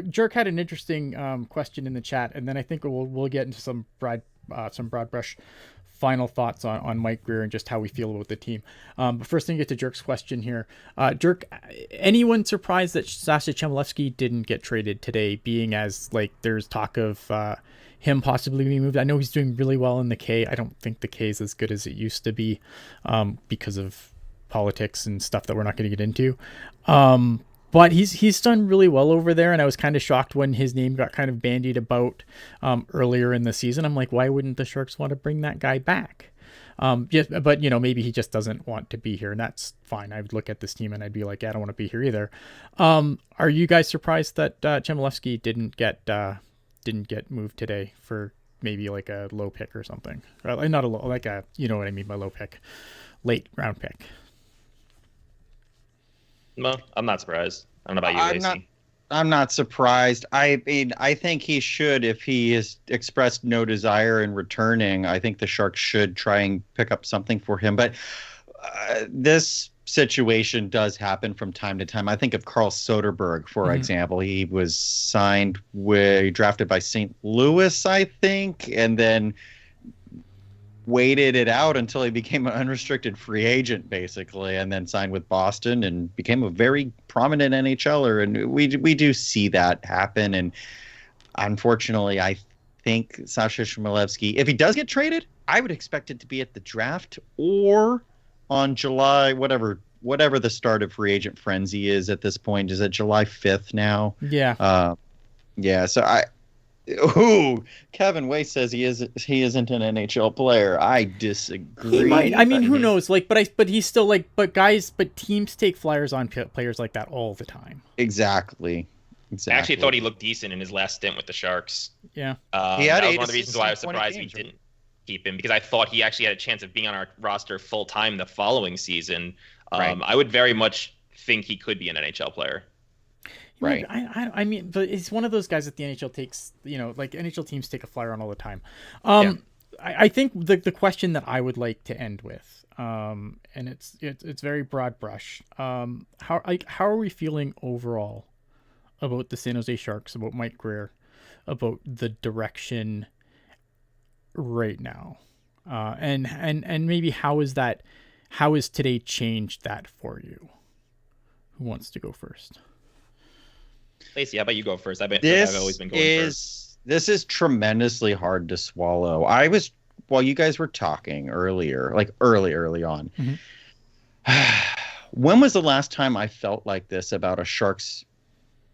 Jerk had an interesting question in the chat, and then I think we'll get into some broad brush final thoughts on Mike Grier and just how we feel about the team. But first thing, get to Jerk's question here. Jerk, anyone surprised that Sasha Chmelevski didn't get traded today, being as like there's talk of him possibly being moved? I know he's doing really well in the K. I don't think the K is as good as it used to be because of politics and stuff that we're not going to get into. But he's done really well over there, and I was kind of shocked when his name got kind of bandied about earlier in the season. I'm like, why wouldn't the Sharks want to bring that guy back? But maybe he just doesn't want to be here, and that's fine. I would look at this team and I'd be like, yeah, I don't want to be here either. Are you guys surprised that Chmelevski didn't get moved today for maybe like a low pick or something? Or not a low, like a, you know what I mean by low pick, late round pick. No, I'm not surprised. I don't know about you, Lacey. I'm not surprised. I mean, I think he should, if he has expressed no desire in returning, I think the Sharks should try and pick up something for him. But this situation does happen from time to time. I think of Carl Soderberg, for example. He was drafted by St. Louis, I think, and then waited it out until he became an unrestricted free agent, basically, and then signed with Boston and became a very prominent NHLer. And we do see that happen. And unfortunately, I think Sasha Chmelevski, if he does get traded, I would expect it to be at the draft or on July, whatever the start of free agent frenzy is at this point. Is it July 5th now? Yeah. Yeah. So Kevin Way says he isn't an NHL player. I disagree. He might. I mean, who knows? Like, but he's still like. But teams take flyers on players like that all the time. Exactly. I actually thought he looked decent in his last stint with the Sharks. Yeah. He had that was one of the reasons why I was surprised we didn't keep him, because I thought he actually had a chance of being on our roster full time the following season. Right. I would very much think he could be an NHL player. Right. I mean, but it's one of those guys that the NHL takes, like NHL teams take a flyer on all the time. I think the question that I would like to end with, and it's very broad brush. How are we feeling overall about the San Jose Sharks, about Mike Grier, about the direction right now, and maybe how has today changed that for you? Who wants to go first? Lacey, how about you go first? I've always been going first. This is tremendously hard to swallow. While you guys were talking earlier, like early on, when was the last time I felt like this about a Sharks,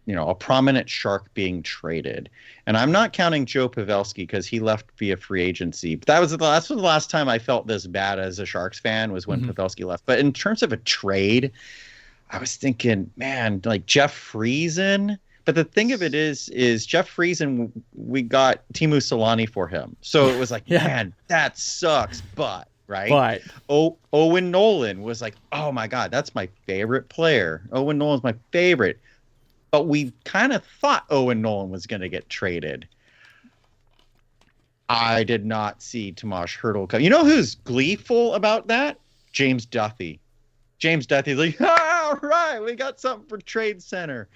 a prominent Shark being traded? And I'm not counting Joe Pavelski because he left via free agency. But that's the last time I felt this bad as a Sharks fan, was when Pavelski left. But in terms of a trade, I was thinking, man, like Jeff Friesen. But the thing of it is Jeff Friesen, we got Teemu Selanne for him. So it was like, man, that sucks. But, right? But Owen Nolan was like, oh my God, that's my favorite player. Owen Nolan's my favorite. But we kind of thought Owen Nolan was going to get traded. I did not see Tomas Hertl come. You know who's gleeful about that? James Duthie. James Duthie's like, all right, we got something for Trade Center.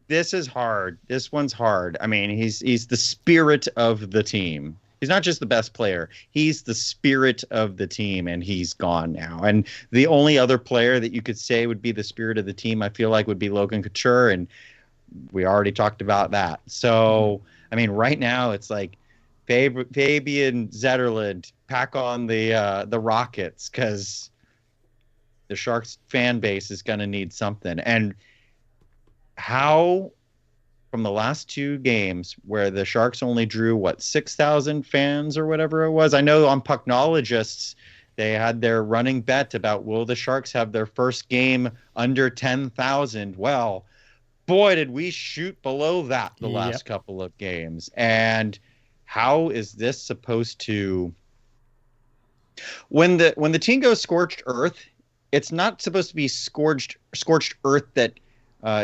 This is hard. This one's hard. I mean, he's the spirit of the team. He's not just the best player. He's the spirit of the team, and he's gone now. And the only other player that you could say would be the spirit of the team, I feel like, would be Logan Couture, and we already talked about that. So, I mean, right now it's like Fabian Zetterlund, pack on the Rockets, because the Sharks fan base is going to need something. And how, from the last two games where the Sharks only drew 6,000 fans or whatever it was. I know on Pucknologists, they had their running bet about, will the Sharks have their first game under 10,000? Well, boy, did we shoot below that the last couple of games. And how is this supposed to, when the team goes scorched earth, it's not supposed to be scorched earth that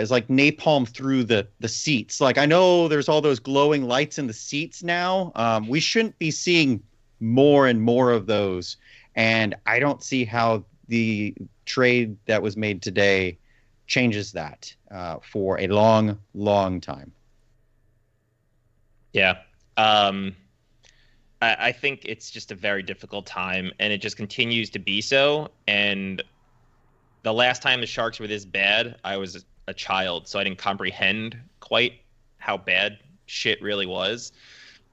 is like napalm through the seats. Like, I know there's all those glowing lights in the seats now. We shouldn't be seeing more and more of those. And I don't see how the trade that was made today changes that for a long, long time. Yeah. I think it's just a very difficult time, and it just continues to be so. And the last time the Sharks were this bad, I was a child, so I didn't comprehend quite how bad shit really was.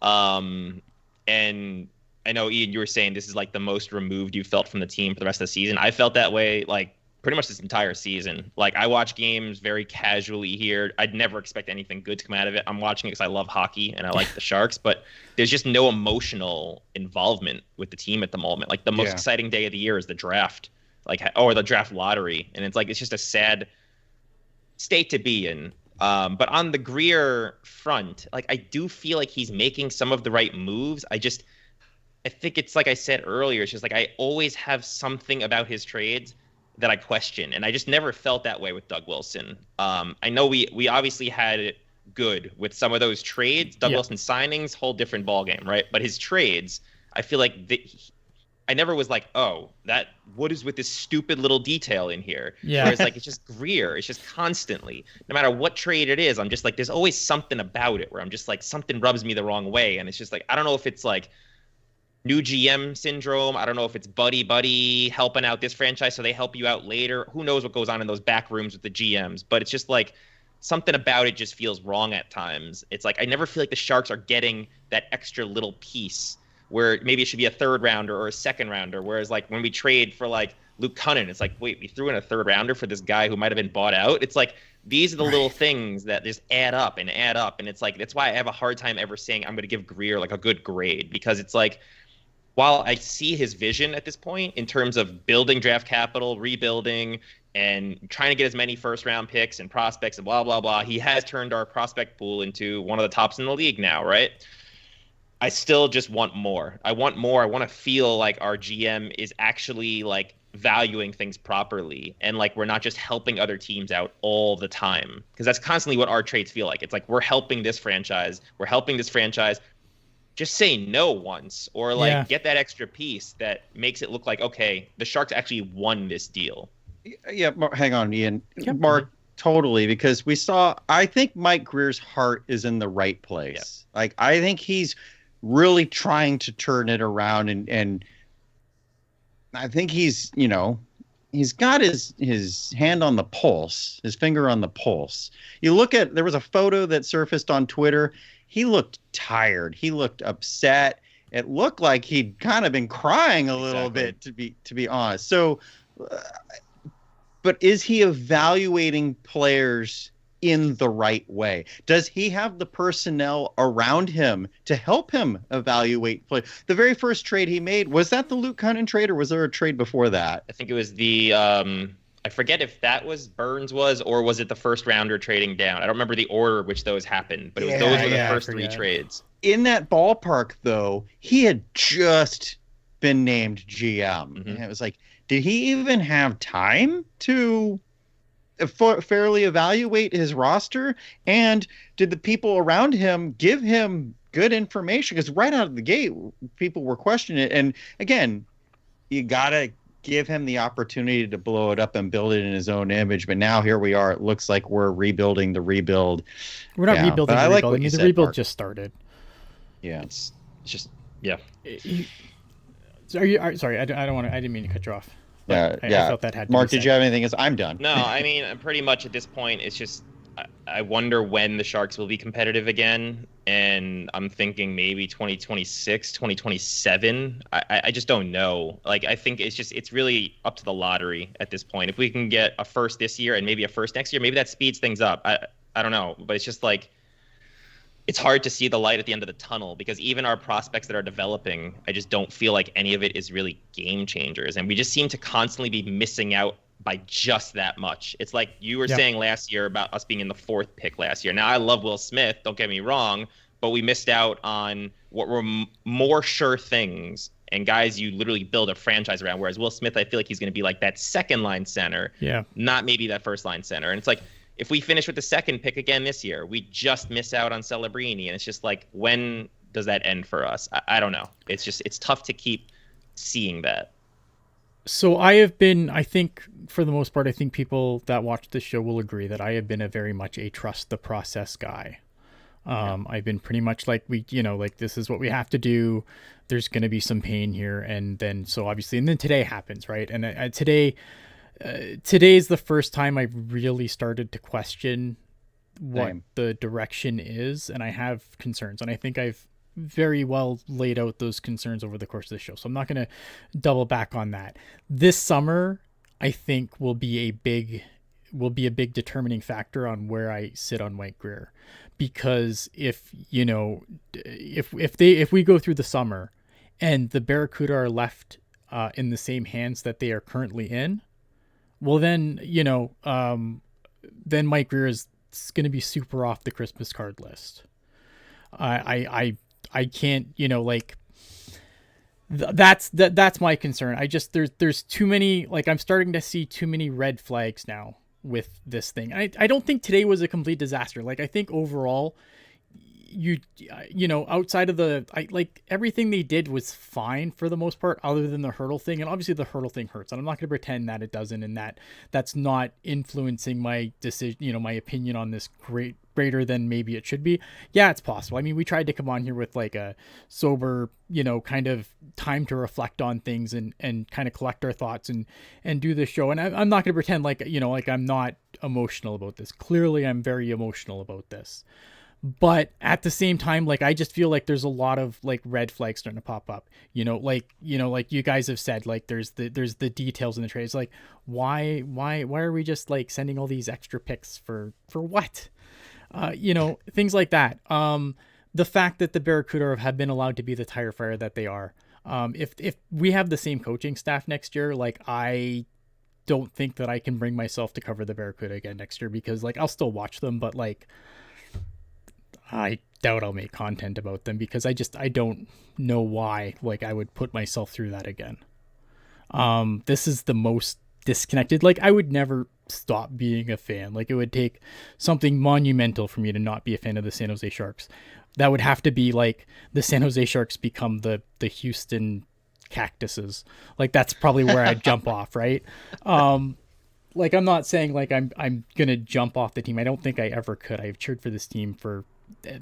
And I know, Ian, you were saying this is like the most removed you felt from the team for the rest of the season. I felt that way like pretty much this entire season. Like, I watch games very casually here. I'd never expect anything good to come out of it. I'm watching it because I love hockey and I like the Sharks, but there's just no emotional involvement with the team at the moment. Like, the most exciting day of the year is the draft, or the draft lottery, and it's just a sad state to be in. But on the Greer front, like, I do feel like he's making some of the right moves. I think it's like I said earlier, it's just like I always have something about his trades that I question, and I just never felt that way with Doug Wilson. I know we obviously had it good with some of those trades. Doug Wilson signings, whole different ballgame, right? But his trades, I feel like I never was like, oh, what is with this stupid little detail in here? Yeah. Whereas, like, it's just Greer. It's just constantly, no matter what trade it is, I'm just like, there's always something about it where I'm just like, something rubs me the wrong way. And it's just like, I don't know if it's like new GM syndrome. I don't know if it's buddy helping out this franchise so they help you out later. Who knows what goes on in those back rooms with the GMs? But it's just like, something about it just feels wrong at times. It's like, I never feel like the Sharks are getting that extra little piece where maybe it should be a third rounder or a second rounder. Whereas, like, when we trade for, like, Luke Cunnin, it's like, wait, we threw in a third rounder for this guy who might have been bought out. It's like, these are the little things that just add up. And it's like, that's why I have a hard time ever saying I'm going to give Greer like a good grade, because it's like, while I see his vision at this point in terms of building draft capital, rebuilding, and trying to get as many first-round picks and prospects and blah, blah, blah, he has turned our prospect pool into one of the tops in the league now, right? I still just want more. I want more. I want to feel like our GM is actually, like, valuing things properly, and, like, we're not just helping other teams out all the time, because that's constantly what our trades feel like. It's like, we're helping this franchise. Just say no once, or like get that extra piece that makes it look like, okay, the Sharks actually won this deal. Yeah, hang on, Ian. Yep. Mark, totally, because I think Mike Greer's heart is in the right place. Yep. Like, I think he's really trying to turn it around, and I think he's got his hand on the pulse, his finger on the pulse. You look at, there was a photo that surfaced on Twitter. He looked tired. He looked upset. It looked like he'd kind of been crying a little bit, to be honest. So, but is he evaluating players in the right way? Does he have the personnel around him to help him evaluate play? The very first trade he made, was that the Luke Cunnin trade, or was there a trade before that? I think it was the I forget if that was Burns or was it the first rounder trading down? I don't remember the order which those happened, but those were the first three trades. In that ballpark, though, he had just been named GM. Mm-hmm. And it was like, did he even have time to fairly evaluate his roster? And did the people around him give him good information? Because right out of the gate, people were questioning it. And again, you got to give him the opportunity to blow it up and build it in his own image. But now here we are. It looks like we're rebuilding the rebuild. We're not rebuilding the rebuild. I mean, the rebuild just started. Yeah. It's just, yeah. Sorry, I didn't mean to cut you off. I felt that had to Mark, be did you have anything? I'm done. No, I mean, pretty much at this point, it's just, I wonder when the Sharks will be competitive again. And I'm thinking maybe 2026, 2027. I just don't know. Like, I think it's really up to the lottery at this point. If we can get a first this year and maybe a first next year, maybe that speeds things up. I don't know. But it's just like, it's hard to see the light at the end of the tunnel, because even our prospects that are developing, I just don't feel like any of it is really game changers. And we just seem to constantly be missing out by just that much. It's like you were saying last year about us being in the fourth pick last year. Now, I love Will Smith, don't get me wrong, but we missed out on what were more sure things and guys you literally build a franchise around. Whereas Will Smith, I feel like he's going to be like that second line center, not maybe that first line center. And it's like, if we finish with the second pick again this year, we just miss out on Celebrini. And it's just like, when does that end for us? I don't know. It's tough to keep seeing that. So I think for the most part, I think people that watch this show will agree that I have been very much a trust the process guy. I've been pretty much like, this is what we have to do. There's going to be some pain here. And then today happens, right? And today's the first time I really started to question what the direction is. And I have concerns. And I think I've very well laid out those concerns over the course of the show. So I'm not going to double back on that. This summer, I think will be a big determining factor on where I sit on Mike Grier. Because if we go through the summer and the Barracuda are left in the same hands that they are currently in, well then then Mike Grier is going to be super off the Christmas card list. I can't, that's my concern. There's too many, I'm starting to see too many red flags now with this thing. I don't think today was a complete disaster. I think overall, outside of everything they did was fine for the most part, other than the Hertl thing. And obviously the Hertl thing hurts, and I'm not going to pretend that it doesn't, and that's not influencing my decision, my opinion on this greater than maybe it should be. Yeah, it's possible. I mean, we tried to come on here with a sober, kind of time to reflect on things and kind of collect our thoughts and do the show. And I'm not going to pretend I'm not emotional about this. Clearly I'm very emotional about this. But at the same time, I just feel like there's a lot of red flags starting to pop up, like you guys have said, there's the details in the trades. Why are we just sending all these extra picks for what? Things like that. The fact that the Barracuda have been allowed to be the tire fire that they are. If we have the same coaching staff next year, I don't think that I can bring myself to cover the Barracuda again next year, because I'll still watch them, but I doubt I'll make content about them, because I don't know why I would put myself through that again. This is the most disconnected. I would never stop being a fan. It would take something monumental for me to not be a fan of the San Jose Sharks. That would have to be the San Jose Sharks become the Houston Cactuses. That's probably where I'd jump off, right? I'm not saying I'm gonna jump off the team. I don't think I ever could. I've cheered for this team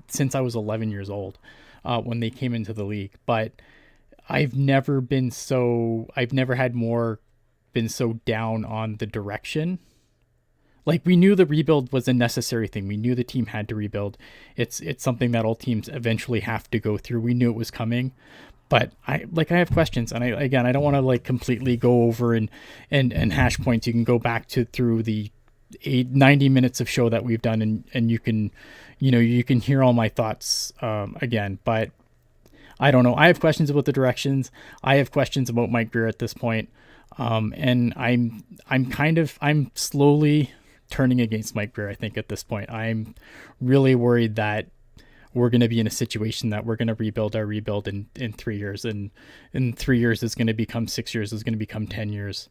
since I was 11 years old, when they came into the league. But I've never been so down on the direction. We knew the rebuild was a necessary thing. We knew the team had to rebuild. It's something that all teams eventually have to go through. We knew it was coming. But I have questions, and I don't want to completely go over and hash points. You can go back through the 90 minutes of show that we've done, and you can hear all my thoughts again. But I don't know. I have questions about the directions. I have questions about Mike Grier at this point. And I'm slowly turning against Mike Grier. I think at this point, I'm really worried that we're going to be in a situation that we're going to rebuild our rebuild in 3 years, and in 3 years is going to become 6 years, is going to become 10 years.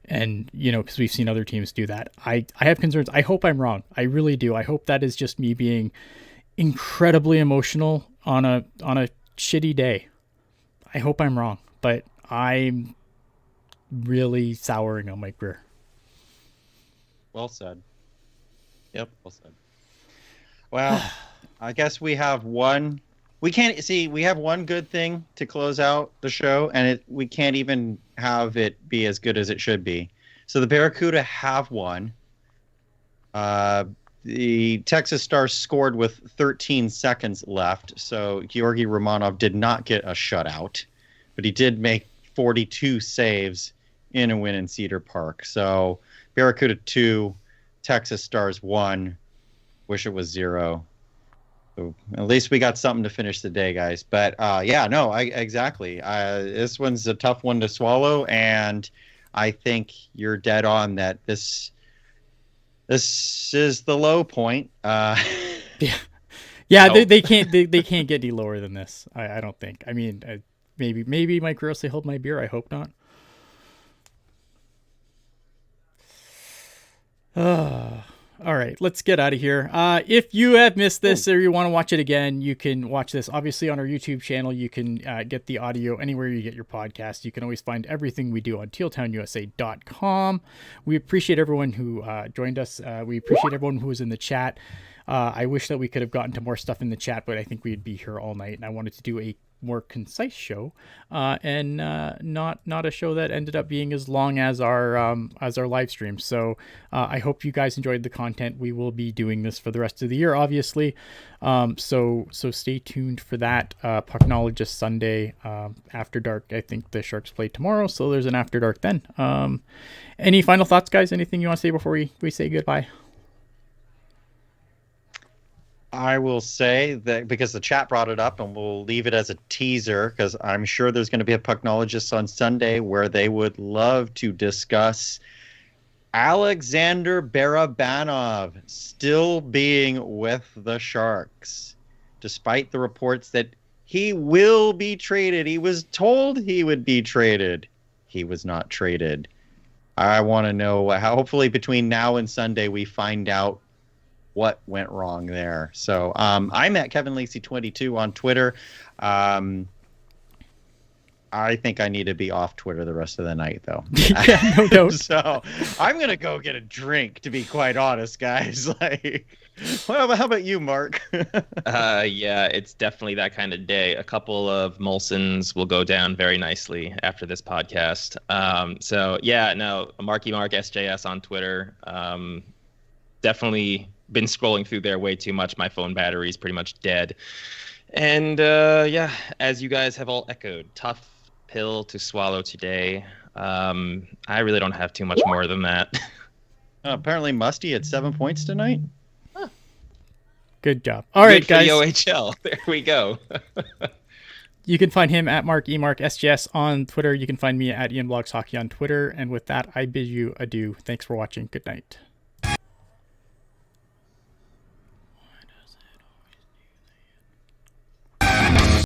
And, because we've seen other teams do that. I have concerns. I hope I'm wrong. I really do. I hope that is just me being incredibly emotional on a shitty day. I hope I'm wrong, but I'm really souring on Mike Grier. Well said. Yep, well said. Well, I guess we have one. We have one good thing to close out the show, and we can't even have it be as good as it should be. So the Barracuda have won. The Texas Stars scored with 13 seconds left, so Georgi Romanov did not get a shutout, but he did make 42 saves in a win in Cedar Park. So Barracuda 2, Texas Stars 1. Wish it was 0. So at least we got something to finish the day, guys. But exactly. This one's a tough one to swallow, and I think you're dead on that this is the low point. Yeah. No. They can't get any lower than this. I don't think. I mean, maybe Mike Grier will hold my beer. I hope not. All right, let's get out of here. If you have missed this or you want to watch it again, you can watch this obviously on our YouTube channel. You can get the audio anywhere you get your podcast. You can always find everything we do on tealtownusa.com. We appreciate everyone who joined us. We appreciate everyone who was in the chat. I wish that we could have gotten to more stuff in the chat, but I think we'd be here all night, and I wanted to do a more concise show, and not a show that ended up being as long as our live stream. So I hope you guys enjoyed the content. We will be doing this for the rest of the year, obviously. So stay tuned for that. Pucknologist Sunday, After Dark. I think the Sharks play tomorrow, so there's an After Dark then. Any final thoughts, guys? Anything you want to say before we say goodbye? I will say that because the chat brought it up, and we'll leave it as a teaser, because I'm sure there's going to be a Pucknologist on Sunday where they would love to discuss Alexander Barabanov still being with the Sharks, despite the reports that he will be traded. He was told he would be traded. He was not traded. I want to know how, hopefully between now and Sunday, we find out what went wrong there. So I'm at Kevin Lacey 22 on Twitter. I think I need to be off Twitter the rest of the night, though. Yeah, no doubt. So I'm gonna go get a drink, to be quite honest, guys. Like, well, how about you, Mark? Yeah, it's definitely that kind of day. A couple of Molsons will go down very nicely after this podcast. So yeah, no, Marky Mark SJS on Twitter. Definitely been scrolling through there way too much. My phone battery is pretty much dead. And yeah, as you guys have all echoed, tough pill to swallow today. I really don't have too much more than that. Apparently Musty had 7 points tonight. Good job. All right, guys. The OHL. There we go. You can find him at Mark Emark SGS on Twitter. You can find me at Ian Blogs Hockey on Twitter. And with that, I bid you adieu. Thanks for watching. Good night.